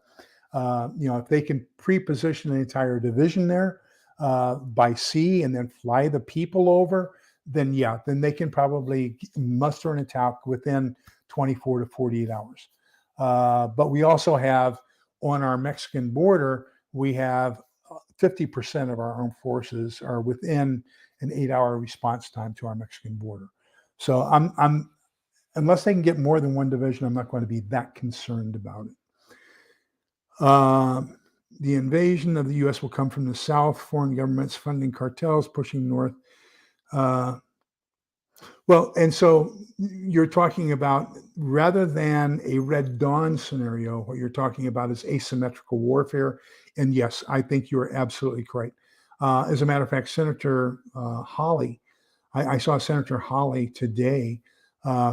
if they can pre-position an entire division there by sea and then fly the people over, then they can probably muster an attack within 24 to 48 hours. But we also have on our Mexican border, we have 50% of our armed forces are within an 8-hour response time to our Mexican border. So I'm unless they can get more than one division, I'm not going to be that concerned about it. The invasion of the U.S. will come from the South, foreign governments funding cartels, pushing north. Uh, well, and so you're talking about rather than a Red Dawn scenario, what you're talking about is asymmetrical warfare. And yes, I think you're absolutely correct. As a matter of fact, Senator Hawley, I saw Senator Hawley today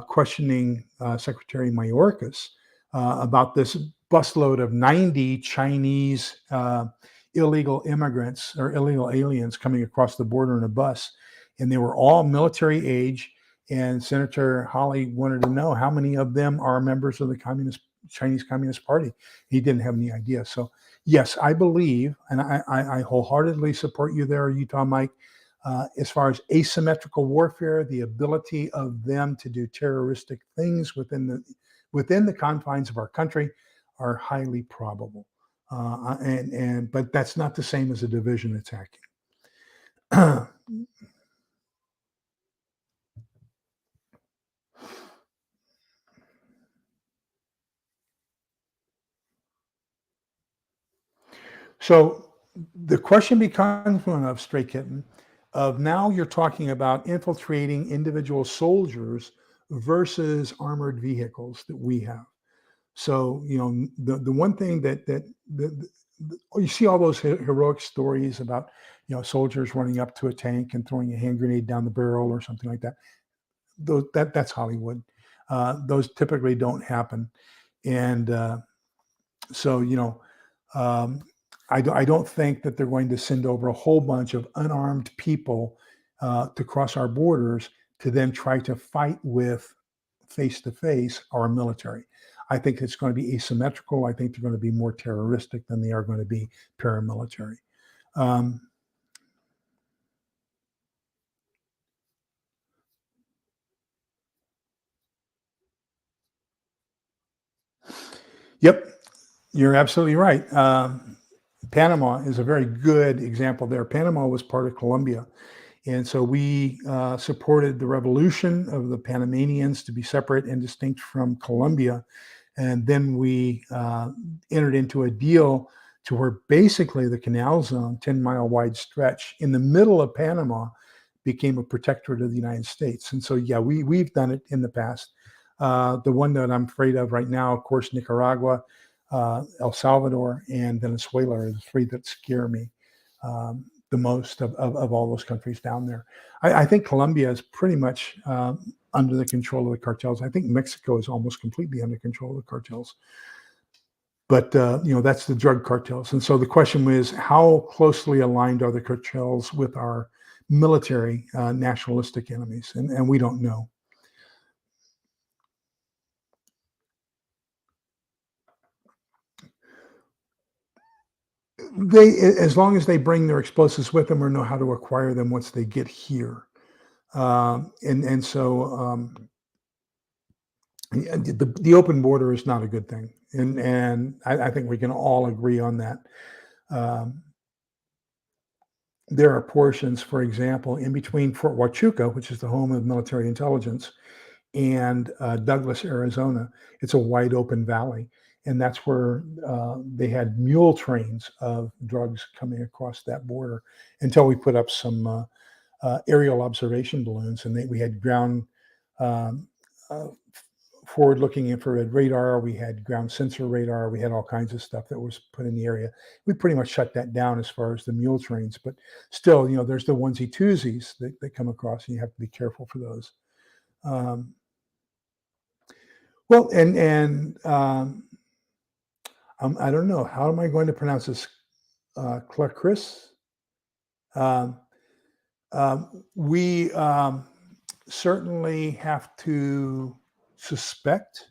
questioning Secretary Mayorkas about this busload of 90 Chinese illegal immigrants or illegal aliens coming across the border in a bus. And they were all military age. And Senator Hawley wanted to know how many of them are members of the Chinese Communist Party. He didn't have any idea. So, yes, I believe, and I wholeheartedly support you there, Utah Mike, as far as asymmetrical warfare, the ability of them to do terroristic things within the confines of our country are highly probable. But that's not the same as a division attacking. So the question becomes one of Stray Kitten of now you're talking about infiltrating individual soldiers versus armored vehicles that we have. So the one thing that you see all those heroic stories about soldiers running up to a tank and throwing a hand grenade down the barrel or something like that. That's Hollywood. Those typically don't happen, and so um, I don't think that they're going to send over a whole bunch of unarmed people to cross our borders to then try to fight with face to face our military. I think it's going to be asymmetrical. I think they're going to be more terroristic than they are going to be paramilitary. Um, yep, you're absolutely right. Panama is a very good example there. Panama was part of Colombia. And so we supported the revolution of the Panamanians to be separate and distinct from Colombia. And then we entered into a deal to where basically the canal zone, 10-mile wide stretch in the middle of Panama, became a protectorate of the United States. And so, yeah, we've done it in the past. The one that I'm afraid of right now, of course, Nicaragua, El Salvador, and Venezuela are the three that scare me the most of all those countries down there. I think Colombia is pretty much under the control of the cartels. I think Mexico is almost completely under control of the cartels. But that's the drug cartels. And so the question was, how closely aligned are the cartels with our military nationalistic enemies? And we don't know. As long as they bring their explosives with them or know how to acquire them once they get here. And so the open border is not a good thing, and I think we can all agree on that. Um, there are portions, for example, in between Fort Huachuca, which is the home of military intelligence, and Douglas, Arizona. It's a wide open valley, and that's where they had mule trains of drugs coming across that border until we put up some aerial observation balloons, and we had ground um, uh, forward-looking infrared radar. We had ground sensor radar. We had all kinds of stuff that was put in the area. We pretty much shut that down as far as the mule trains, but still, there's the onesie twosies that come across, and you have to be careful for those. Um, well, I don't know. How am I going to pronounce this? Clarkris? Um, we certainly have to suspect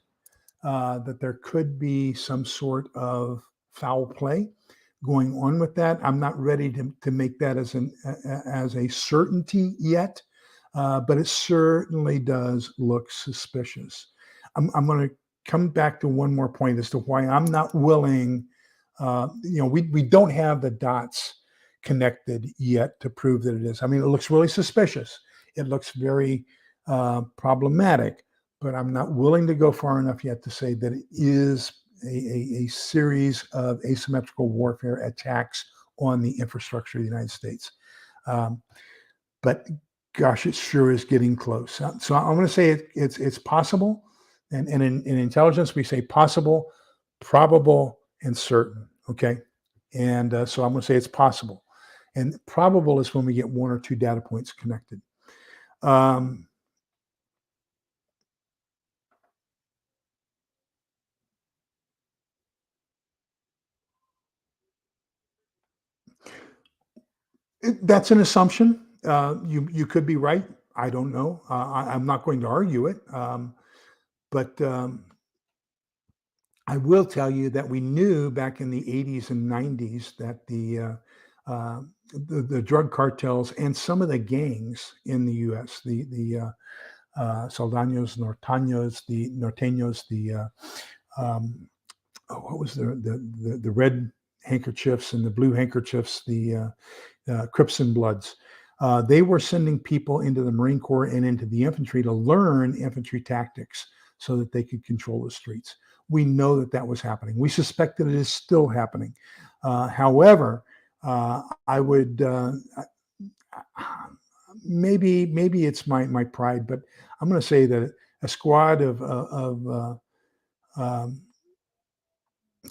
that there could be some sort of foul play going on with that. I'm not ready to make that as a certainty yet, but it certainly does look suspicious. I'm going to come back to one more point as to why I'm not willing We don't have the dots connected yet to prove that it is. I mean, it looks really suspicious. It looks very problematic, but I'm not willing to go far enough yet to say that it is a series of asymmetrical warfare attacks on the infrastructure of the United States. But gosh, it sure is getting close. So I'm going to say it's possible. And in intelligence, we say possible, probable, and certain. Okay. And so I'm going to say it's possible. And probable is when we get one or two data points connected. That's an assumption. You could be right. I don't know. I'm not going to argue it. But I will tell you that we knew back in the 80s and 90s that the drug cartels and some of the gangs in the U.S., Soldanos, Norteños, what was the red handkerchiefs and the blue handkerchiefs, the Crips and Bloods. They were sending people into the Marine Corps and into the infantry to learn infantry tactics so that they could control the streets. We know that was happening. We suspect that it is still happening. However, I would maybe it's my pride, but I'm going to say that a squad of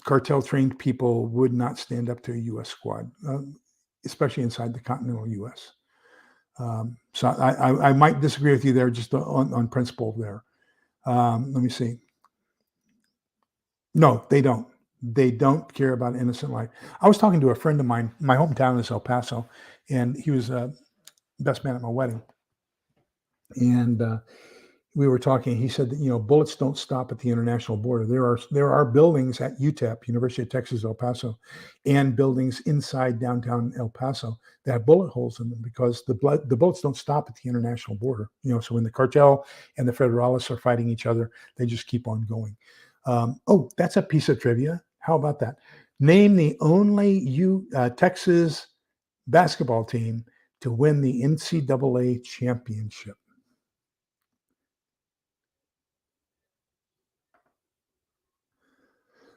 cartel trained people would not stand up to a U.S. squad, especially inside the continental U.S. So I might disagree with you there, just on principle there. Let me see. No, they don't. They don't care about innocent life. I was talking to a friend of mine. My hometown is El Paso, and he was best man at my wedding. And we were talking. He said that bullets don't stop at the international border. There are buildings at UTEP, University of Texas El Paso, and buildings inside downtown El Paso that have bullet holes in them because the bullets don't stop at the international border. So when the cartel and the federalists are fighting each other, they just keep on going. That's a piece of trivia. How about that? Name the only Texas basketball team to win the NCAA championship.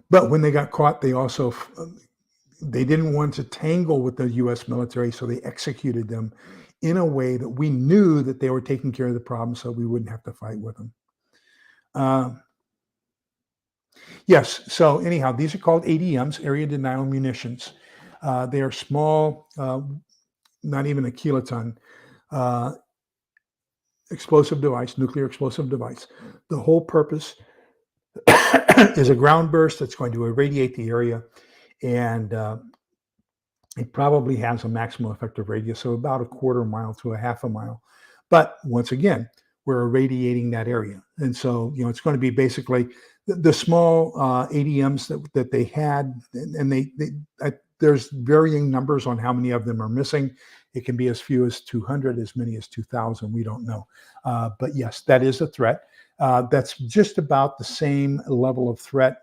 But when they got caught, they didn't want to tangle with the U.S. military, so they executed them in a way that we knew that they were taking care of the problem, so we wouldn't have to fight with them. Yes. So anyhow, these are called ADMs, area denial munitions. They are small, not even a kiloton, explosive device, nuclear explosive device. The whole purpose is a ground burst that's going to irradiate the area, and it probably has a maximum effective radius of about a quarter mile to a half a mile. But once again, we're irradiating that area. And so, it's going to be basically the small ADMs that they had, and there's varying numbers on how many of them are missing. It can be as few as 200, as many as 2,000. We don't know. But yes, that is a threat. That's just about the same level of threat,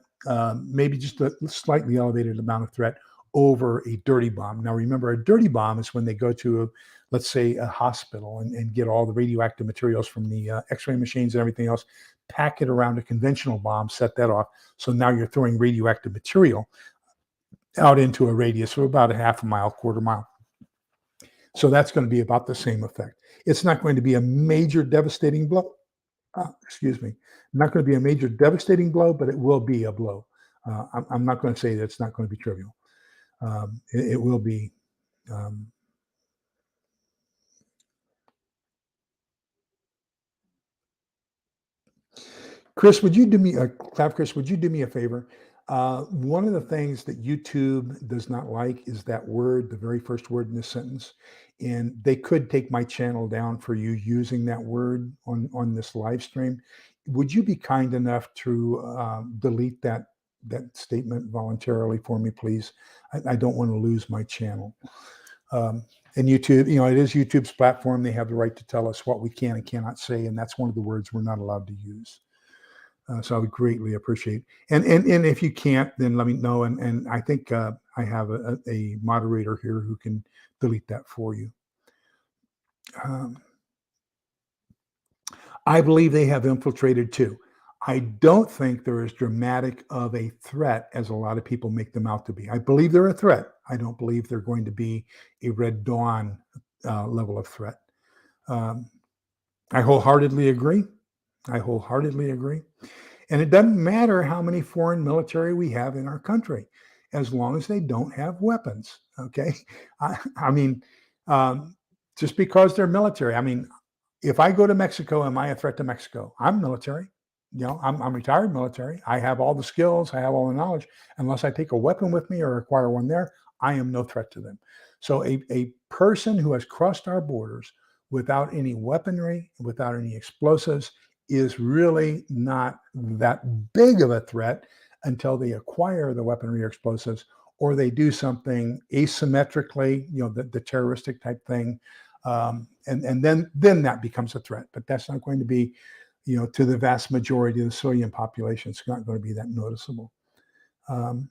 maybe just a slightly elevated amount of threat over a dirty bomb. Now, remember, a dirty bomb is when they go to, let's say, a hospital and get all the radioactive materials from the X-ray machines and everything else, pack it around a conventional bomb, set that off. So now you're throwing radioactive material out into a radius of about a half a mile, quarter mile. So that's going to be about the same effect. It's not going to be a major devastating blow. Not going to be a major devastating blow, but it will be a blow. I'm not going to say that it's not going to be trivial. It will be. Chris, would you do me a favor? One of the things that YouTube does not like is that word, the very first word in the sentence, and they could take my channel down for you using that word on this live stream. Would you be kind enough to delete that statement voluntarily for me, please? I don't want to lose my channel. And YouTube, it is YouTube's platform. They have the right to tell us what we can and cannot say, and that's one of the words we're not allowed to use. So I would greatly appreciate. And if you can't, then let me know. And I think I have a moderator here who can delete that for you. Um, I believe they have infiltrated too. I don't think they're as dramatic of a threat as a lot of people make them out to be. I believe they're a threat. I don't believe they're going to be a Red Dawn level of threat. Um, I wholeheartedly agree. I wholeheartedly agree. And it doesn't matter how many foreign military we have in our country, as long as they don't have weapons. Okay. I mean, um, just because they're military, I mean, if I go to Mexico, am I a threat to Mexico? I'm military. I'm retired military. I have all the skills. I have all the knowledge. Unless I take a weapon with me or acquire one there, I am no threat to them. So a person who has crossed our borders without any weaponry, without any explosives, is really not that big of a threat until they acquire the weaponry or explosives, or they do something asymmetrically, the terroristic type thing, and then that becomes a threat. But that's not going to be, to the vast majority of the civilian population. It's not going to be that noticeable. Um,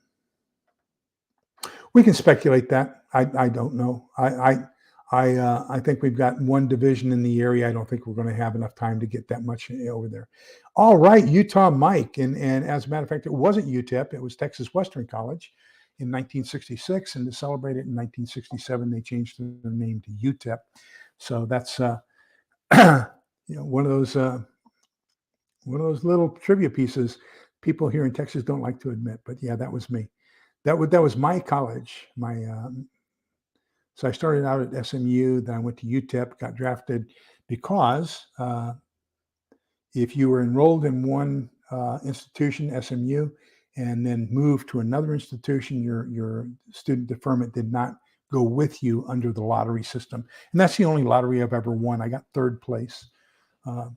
we can speculate that. I don't know. I think we've got one division in the area. I don't think we're going to have enough time to get that much over there. All right, Utah Mike, and as a matter of fact, it wasn't UTEP. It was Texas Western College in 1966, and to celebrate it in 1967, they changed their name to UTEP. So that's one of those little trivia pieces people here in Texas don't like to admit. But yeah, that was me. That was my college. So I started out at SMU, then I went to UTEP, got drafted because if you were enrolled in one institution, SMU, and then moved to another institution, your student deferment did not go with you under the lottery system. And that's the only lottery I've ever won. I got third place. Uh,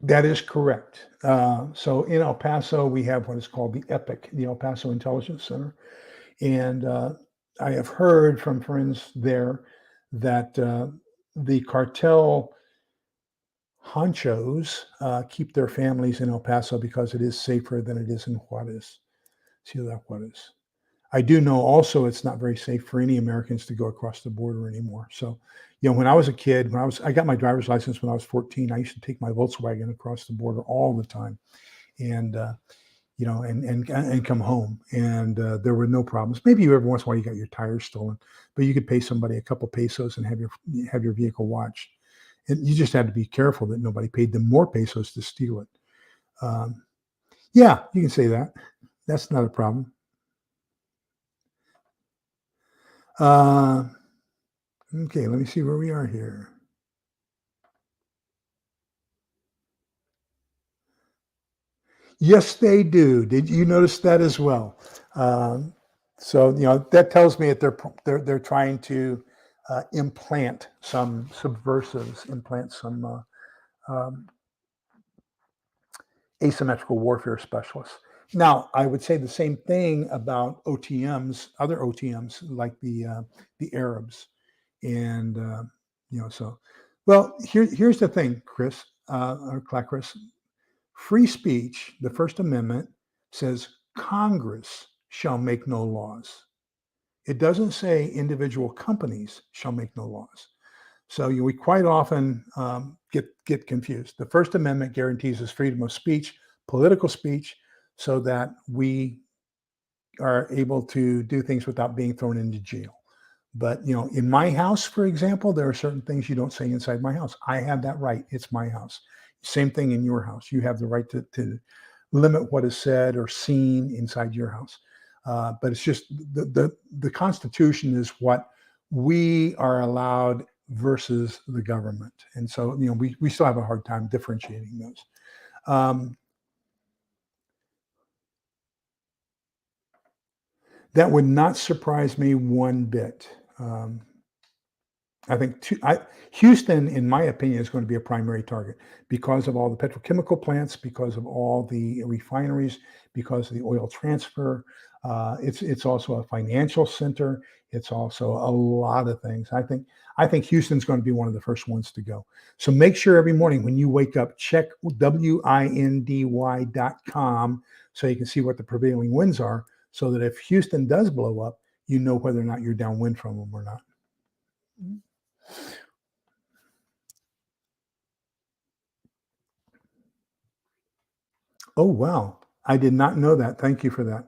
that is correct. So in El Paso, we have what is called the EPIC, the El Paso Intelligence Center. And I have heard from friends there that the cartel honchos keep their families in El Paso because it is safer than it is in Juarez, Ciudad Juarez. I do know also it's not very safe for any Americans to go across the border anymore. So, when I was a kid, I got my driver's license when I was 14. I used to take my Volkswagen across the border all the time, and and come home, and there were no problems. Maybe every once in a while you got your tires stolen, but you could pay somebody a couple pesos and have your vehicle watched. And you just had to be careful that nobody paid them more pesos to steal it. Um, yeah, you can say that. That's not a problem. Uh, okay, let me see where we are here. Yes, they do. Did you notice that as well? Um, so that tells me that they're trying to implant some subversives, implant some um, asymmetrical warfare specialists. Now, I would say the same thing about OTMs, other OTMs like the Arabs, and so. Well, here's the thing, Chris or Chris. Free speech, the First Amendment says Congress shall make no laws. It doesn't say individual companies shall make no laws. So we quite often get confused. The First Amendment guarantees us freedom of speech, political speech, so that we are able to do things without being thrown into jail. But in my house, for example, there are certain things you don't say inside my house. I have that right. It's my house. Same thing in your house. You have the right to limit what is said or seen inside your house. But it's just the Constitution is what we are allowed versus the government, and so we still have a hard time differentiating those. Um, that would not surprise me one bit. I think Houston, in my opinion, is going to be a primary target because of all the petrochemical plants, because of all the refineries, because of the oil transfer. It's also a financial center. It's also a lot of things. I think Houston's going to be one of the first ones to go. So make sure every morning when you wake up, check windy.com so you can see what the prevailing winds are, so that if Houston does blow up, you know whether or not you're downwind from them or not. Oh, wow. I did not know that. Thank you for that.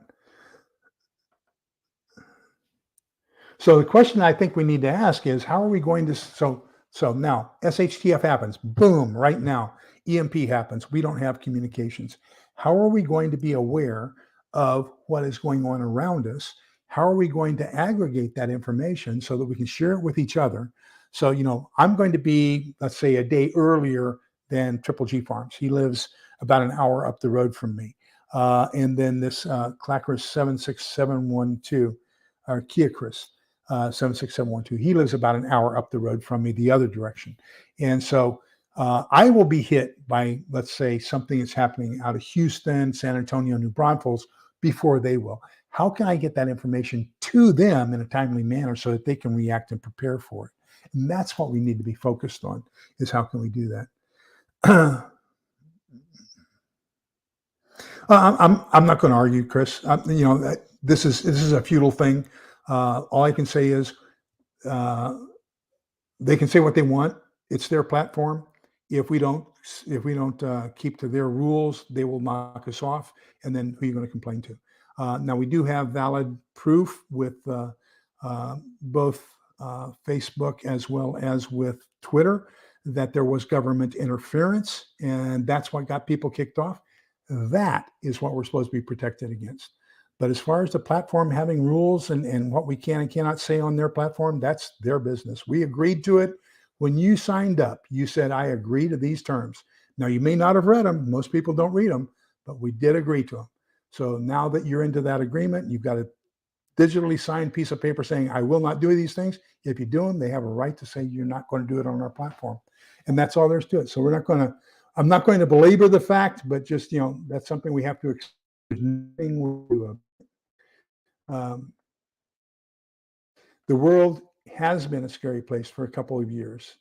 So the question I think we need to ask is how are we going to so now SHTF happens, boom, right now. EMP happens. We don't have communications. How are we going to be aware of what is going on around us? How are we going to aggregate that information so that we can share it with each other? So, I'm going to be, let's say, a day earlier than Triple G Farms. He lives about an hour up the road from me. And then this Clacker's 76712, or Kia Chris. 76712. He lives about an hour up the road from me, the other direction. And so I will be hit by, let's say, something that's happening out of Houston, San Antonio, New Braunfels before they will. How can I get that information to them in a timely manner so that they can react and prepare for it? And that's what we need to be focused on, is how can we do that? I'm not going to argue, Chris. This is a futile thing. All I can say is uh, they can say what they want. It's their platform. If we don't, if we don't keep to their rules, they will knock us off. And then who are you going to complain to? Now we do have valid proof with both Facebook as well as with Twitter that there was government interference, and that's what got people kicked off. That is what we're supposed to be protected against. But as far as the platform having rules and what we can and cannot say on their platform, that's their business. We agreed to it. When you signed up, you said, I agree to these terms. Now, you may not have read them. Most people don't read them, but we did agree to them. So now that you're into that agreement, you've got a digitally signed piece of paper saying, I will not do these things. If you do them, they have a right to say you're not going to do it on our platform. And that's all there's to it. So I'm not going to belabor the fact, but just, that's something we have to accept. There's nothing we do. Um, the world has been a scary place for a couple of years.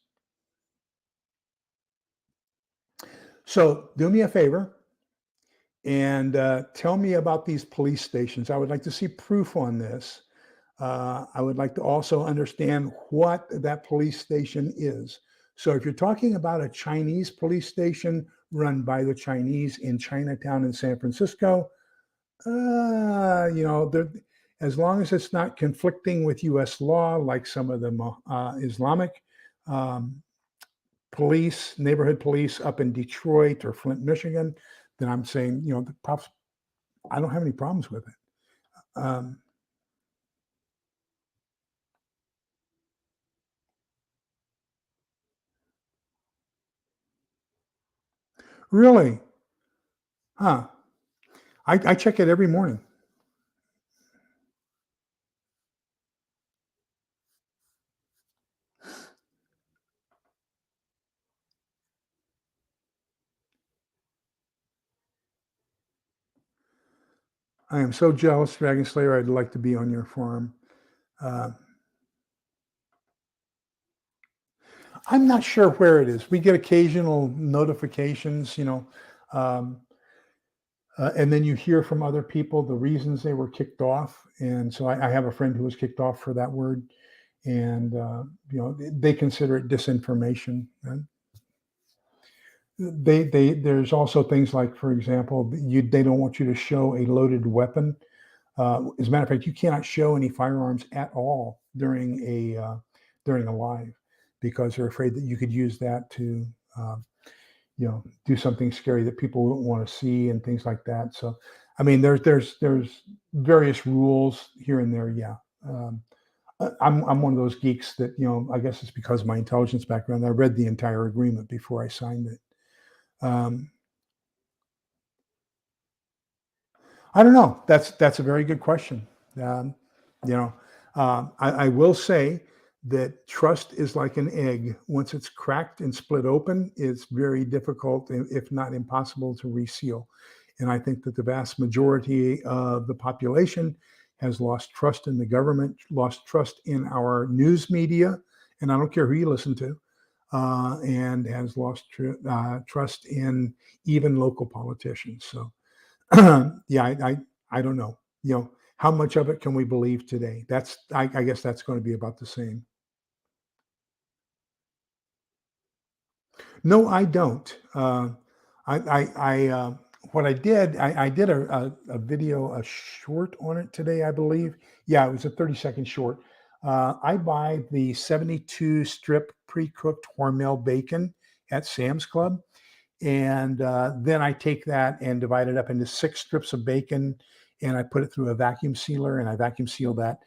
So do me a favor and tell me about these police stations. I would like to see proof on this. I would like to also understand what that police station is. So if you're talking about a Chinese police station run by the Chinese in Chinatown in San Francisco, as long as it's not conflicting with U.S. law, like some of the Islamic um, police, neighborhood police up in Detroit or Flint, Michigan, then I'm saying, I don't have any problems with it. Um, really? Huh? I check it every morning. I am so jealous, Dragon Slayer. I'd like to be on your farm. Uh, I'm not sure where it is. We get occasional notifications, um, and then you hear from other people the reasons they were kicked off. And so I have a friend who was kicked off for that word, and they consider it disinformation. And there's also things like, for example, they don't want you to show a loaded weapon. As a matter of fact, you cannot show any firearms at all during a live because they're afraid that you could use that to do something scary that people wouldn't want to see and things like that. So, I mean, there's various rules here and there. Yeah. I'm one of those geeks that, I guess it's because of my intelligence background. I read the entire agreement before I signed it. Um, I don't know. That's a very good question. Um, you know, I will say that trust is like an egg. Once it's cracked and split open, it's very difficult, if not impossible, to reseal. And I think that the vast majority of the population has lost trust in the government, lost trust in our news media, and I don't care who you listen to, and has lost trust in even local politicians. So, yeah, I don't know. How much of it can we believe today? I guess that's going to be about the same. No, I don't. What I did a video, a short on it today, I believe. Yeah, it was a 30-second short. I buy the 72 strip pre-cooked Hormel bacon at Sam's Club. And then I take that and divide it up into 6 strips of bacon, and I put it through a vacuum sealer, and I vacuum seal that.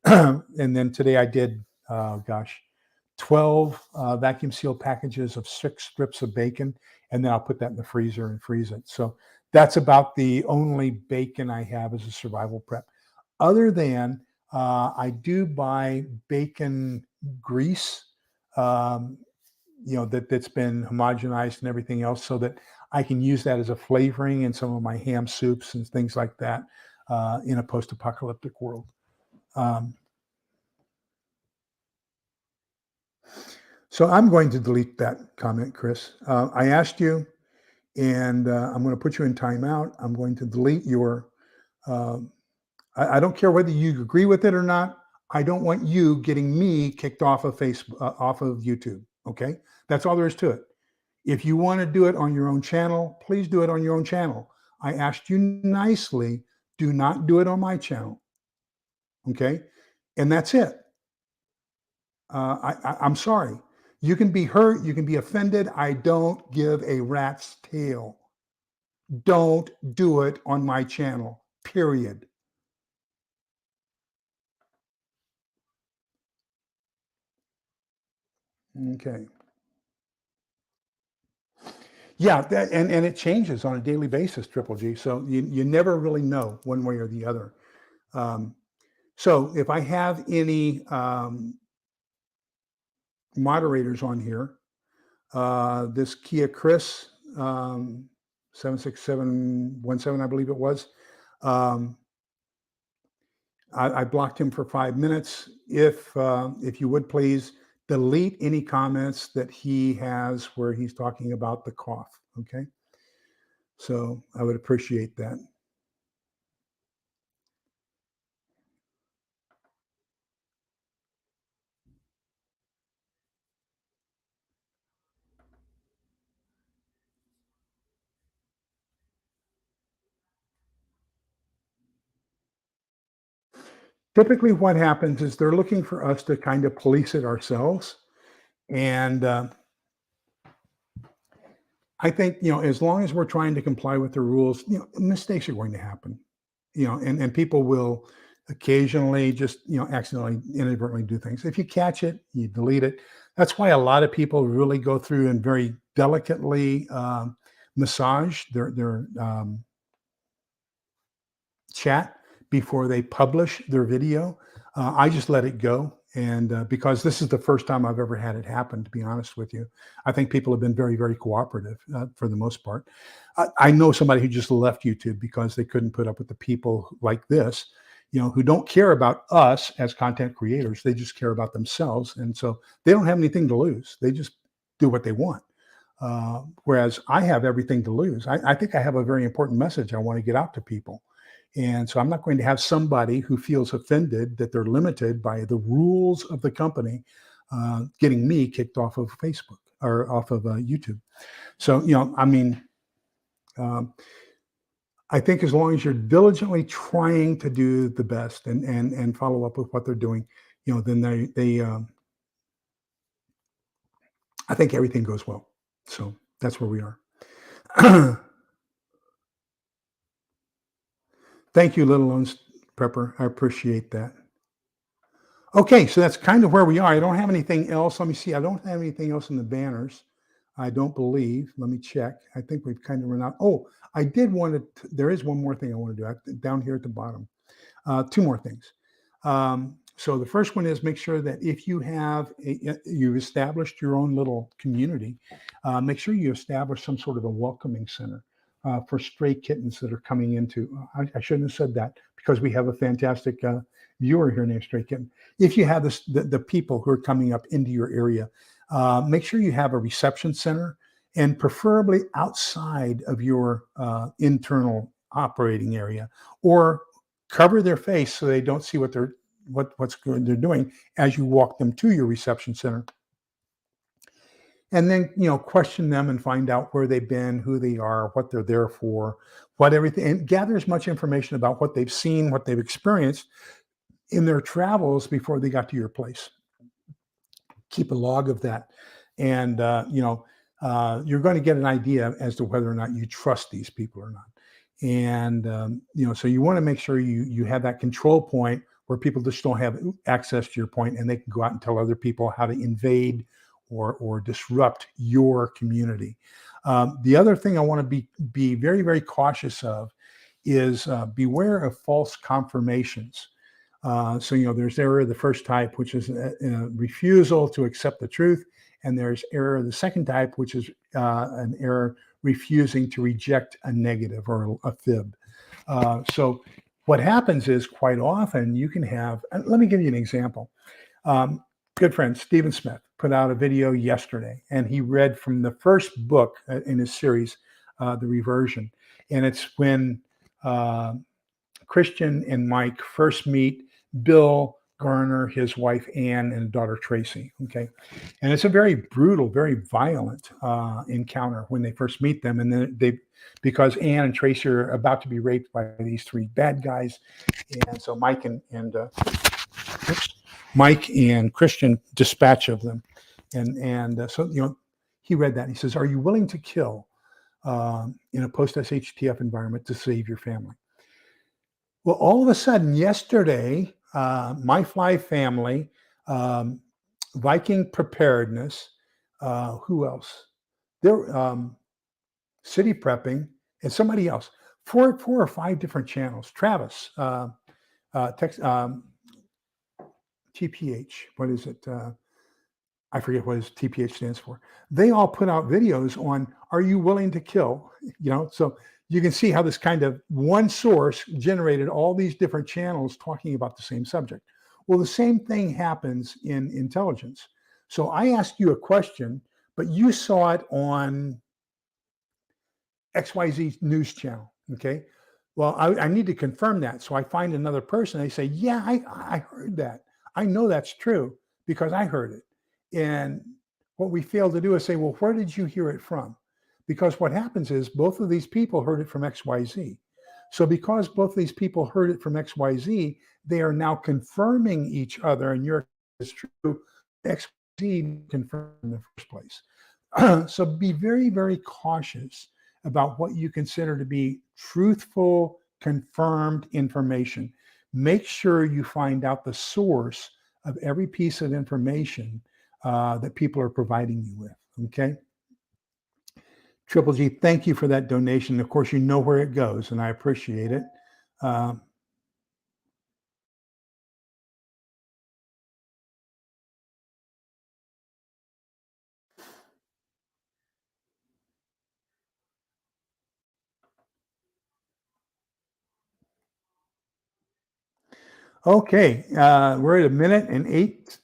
And then today I did, gosh, 12 vacuum sealed packages of 6 strips of bacon, and then I'll put that in the freezer and freeze it. So that's about the only bacon I have as a survival prep. Other than I do buy bacon grease. Um, that's been homogenized and everything else, so that I can use that as a flavoring in some of my ham soups and things like that, in a post-apocalyptic world. Um, so I'm going to delete that comment, Chris. I asked you, and I'm going to put you in timeout. I'm going to delete your. Um, I don't care whether you agree with it or not. I don't want you getting me kicked off of Facebook, off of YouTube. Okay, that's all there is to it. If you want to do it on your own channel, please do it on your own channel. I asked you nicely, do not do it on my channel. Okay. And that's it. I'm sorry. You can be hurt. You can be offended. I don't give a rat's tail. Don't do it on my channel, period. Okay. Yeah. And it changes on a daily basis, Triple G. So you never really know one way or the other. Um, so if I have any moderators on here. This Kia Chris, 76717, I believe it was. Um, I blocked him for 5 minutes. If you would please delete any comments that he has where he's talking about the cough. Okay, so I would appreciate that. Typically, what happens is they're looking for us to kind of police it ourselves, and I think, as long as we're trying to comply with the rules, mistakes are going to happen, and people will occasionally just, accidentally, inadvertently do things. If you catch it, you delete it. That's why a lot of people really go through and very delicately massage their chat before they publish their video. I just let it go. And because this is the first time I've ever had it happen, to be honest with you, I think people have been very, very cooperative for the most part. I know somebody who just left YouTube because they couldn't put up with the people like this, who don't care about us as content creators. They just care about themselves. And so they don't have anything to lose. They just do what they want. Whereas I have everything to lose. I think I have a very important message I want to get out to people. And so I'm not going to have somebody who feels offended that they're limited by the rules of the company getting me kicked off of Facebook or off of YouTube. So, I mean, um, I think as long as you're diligently trying to do the best and follow up with what they're doing, then I think everything goes well. So that's where we are. Thank you, Little Owns Prepper. I appreciate that. Okay, so that's kind of where we are. I don't have anything else. Let me see. I don't have anything else in the banners. I don't believe. Let me check. I think we've kind of run out. Oh, I did want to. There is one more thing I want to do down here at the bottom. Two more things. So the first one is make sure that if you've established your own little community, make sure you establish some sort of a welcoming center for stray kittens that are coming into. I shouldn't have said that because we have a fantastic viewer here named Stray Kitten. If you have the people who are coming up into your area, make sure you have a reception center, and preferably outside of your internal operating area, or cover their face so they don't see what's they're doing as you walk them to your reception center. And then, question them and find out where they've been, who they are, what they're there for, what everything, and gather as much information about what they've seen, what they've experienced in their travels before they got to your place. Keep a log of that. And, you're going to get an idea as to whether or not you trust these people or not. And, so you want to make sure you have that control point where people just don't have access to your point, and they can go out and tell other people how to invade or disrupt your community. The other thing I want to be very, very cautious of is beware of false confirmations. There's error of the first type, which is a refusal to accept the truth. And there's error of the second type, which is an error refusing to reject a negative or a fib. So what happens is quite often you can have, let me give you an example. Good friend Stephen Smith put out a video yesterday, and he read from the first book in his series, The Reversion. And it's when Christian and Mike first meet Bill Garner, his wife Ann, and daughter Tracy. Okay, and it's a very brutal, very violent encounter when they first meet them, and then because Ann and Tracy are about to be raped by these three bad guys, and so Mike and Christian dispatch of them, and he read that and he says, "Are you willing to kill in a post-SHTF environment to save your family?" Well, all of a sudden, yesterday, My Fly Family, Viking Preparedness, who else? There, City Prepping, and somebody else. Four or five different channels. Travis, TPH. What is it? I forget what his TPH stands for. They all put out videos on, are you willing to kill? So you can see how this kind of one source generated all these different channels talking about the same subject. Well, the same thing happens in intelligence. So I asked you a question, but you saw it on XYZ news channel. Okay. Well, I need to confirm that. So I find another person. They say, yeah, I heard that. I know that's true because I heard it. And what we fail to do is say, well, where did you hear it from? Because what happens is both of these people heard it from XYZ. So because both of these people heard it from XYZ, they are now confirming each other, and yours is true. XYZ confirmed in the first place. So be very, very cautious about what you consider to be truthful, confirmed information. Make sure you find out the source of every piece of information that people are providing you with. Okay. Triple G, thank you for that donation. Of course, you know where it goes, and I appreciate it. Okay, we're at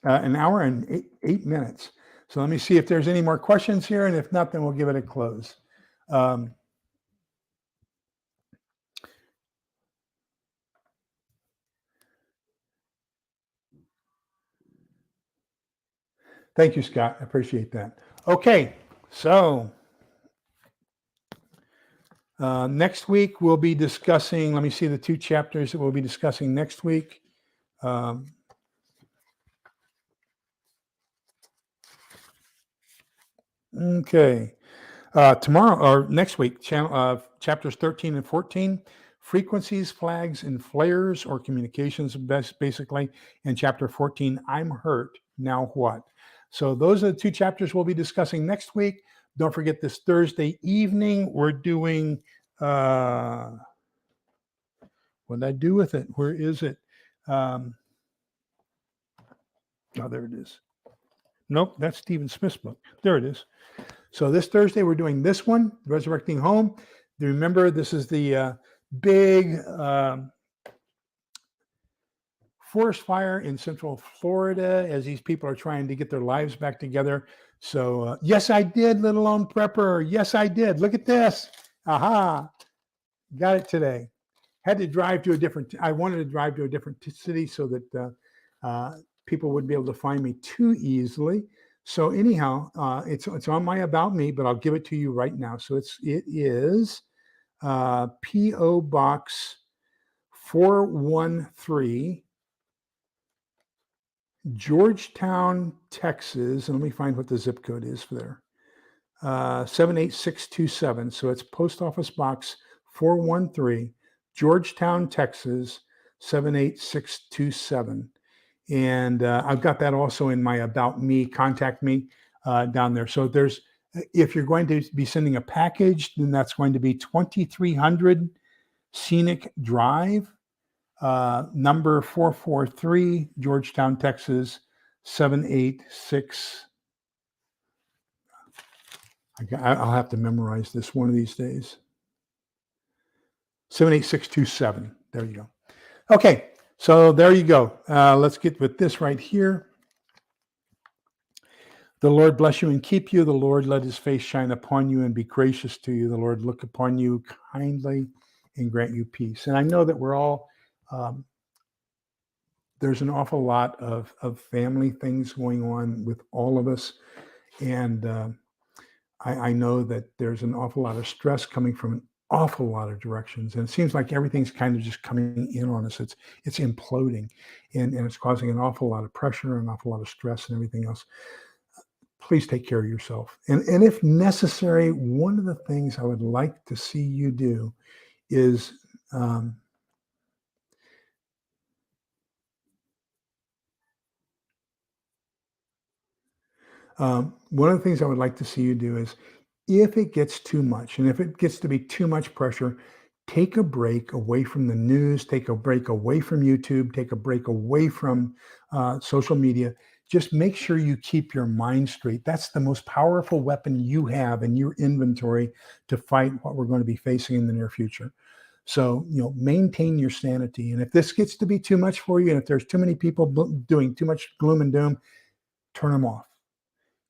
an hour and eight minutes. So let me see if there's any more questions here, and if not, then we'll give it a close. Thank you, Scott. I appreciate that. Okay, so next week we'll be discussing, let me see the two chapters that we'll be discussing next week. Okay. Tomorrow or next week, chapters 13 and 14, frequencies, flags, and flares or communications, basically. And chapter 14, I'm hurt, now what? So those are the two chapters we'll be discussing next week. Don't forget this Thursday evening, we're doing, what did I do with it? Where is it? Oh, there it is. Nope, that's Stephen Smith's book. There it is. So this Thursday, we're doing this one, Resurrecting Home. Remember, this is the big forest fire in Central Florida as these people are trying to get their lives back together. So, yes, I did, Little Lone Prepper. Yes, I did. Look at this. Aha. Got it today. Had to drive to I wanted to drive to a different city so that people wouldn't be able to find me too easily. So anyhow, it's on my About Me, but I'll give it to you right now. So it is P.O. Box 413, Georgetown, Texas. And let me find what the zip code is for there. 78627. So it's Post Office Box 413, Georgetown, Texas, 78627. And I've got that also in my About Me, Contact Me down there. So if you're going to be sending a package, then that's going to be 2300 Scenic Drive, number 443, Georgetown, Texas, 786. I'll have to memorize this one of these days. 78627. There you go. Okay, so there you go. Let's get with this right here. The Lord bless you and keep you. The Lord let his face shine upon you and be gracious to you. The Lord look upon you kindly and grant you peace. And I know that we're all, there's an awful lot of family things going on with all of us. And I know that there's an awful lot of stress coming from an awful lot of directions. And it seems like everything's kind of just coming in on us. It's imploding and it's causing an awful lot of pressure, an awful lot of stress and everything else. Please take care of yourself. And if necessary, one of the things I would like to see you do is one of the things I would like to see you do is, if it gets too much, and if it gets to be too much pressure, take a break away from the news, take a break away from YouTube, take a break away from social media. Just make sure you keep your mind straight. That's the most powerful weapon you have in your inventory to fight what we're going to be facing in the near future. So, maintain your sanity. And if this gets to be too much for you, and if there's too many people doing too much gloom and doom, turn them off.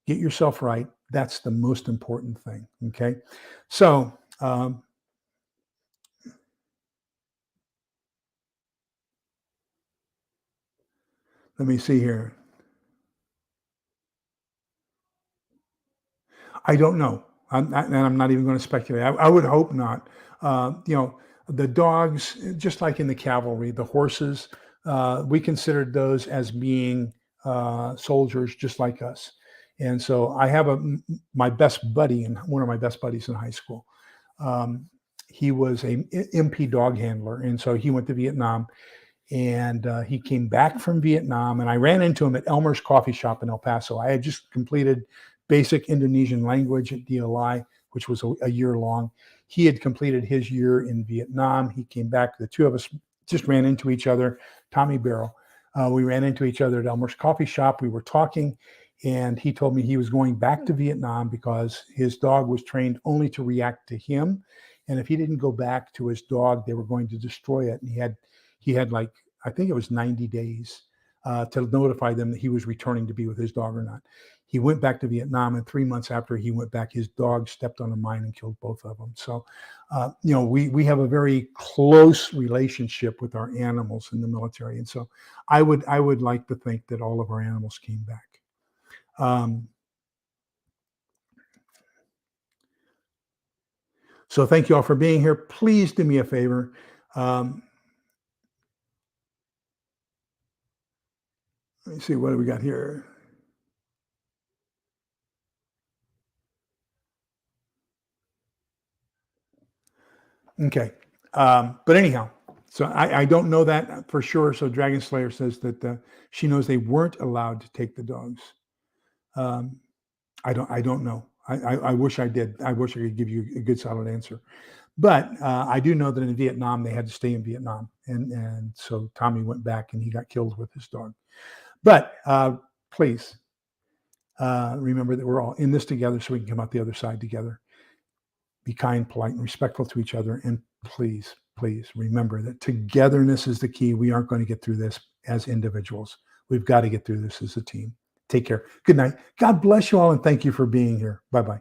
Get yourself right. That's the most important thing. Okay. So, let me see here. I don't know. I'm not even going to speculate. I would hope not. The dogs, just like in the cavalry, the horses, we considered those as being soldiers just like us. And so I have my best buddy, and one of my best buddies in high school. He was a MP dog handler, and so he went to Vietnam. And he came back from Vietnam, and I ran into him at Elmer's Coffee Shop in El Paso. I had just completed basic Indonesian language at DLI, which was a year long. He had completed his year in Vietnam. He came back. The two of us just ran into each other. Tommy Barrow. We ran into each other at Elmer's Coffee Shop. We were talking, and he told me he was going back to Vietnam because his dog was trained only to react to him. And if he didn't go back to his dog, they were going to destroy it. And he had like, I think it was 90 days to notify them that he was returning to be with his dog or not. He went back to Vietnam, and 3 months after he went back, his dog stepped on a mine and killed both of them. So, we have a very close relationship with our animals in the military. And so I would like to think that all of our animals came back. So thank you all for being here. Please do me a favor. Let me see, what do we got here? Okay. But anyhow, so I don't know that for sure. So Dragon Slayer says that she knows they weren't allowed to take the dogs. I don't know. I wish I did. I wish I could give you a good solid answer. But I do know that in Vietnam, they had to stay in Vietnam. And so Tommy went back and he got killed with his dog. But please remember that we're all in this together so we can come out the other side together. Be kind, polite, and respectful to each other. And please, please remember that togetherness is the key. We aren't going to get through this as individuals. We've got to get through this as a team. Take care. Good night. God bless you all, and thank you for being here. Bye-bye.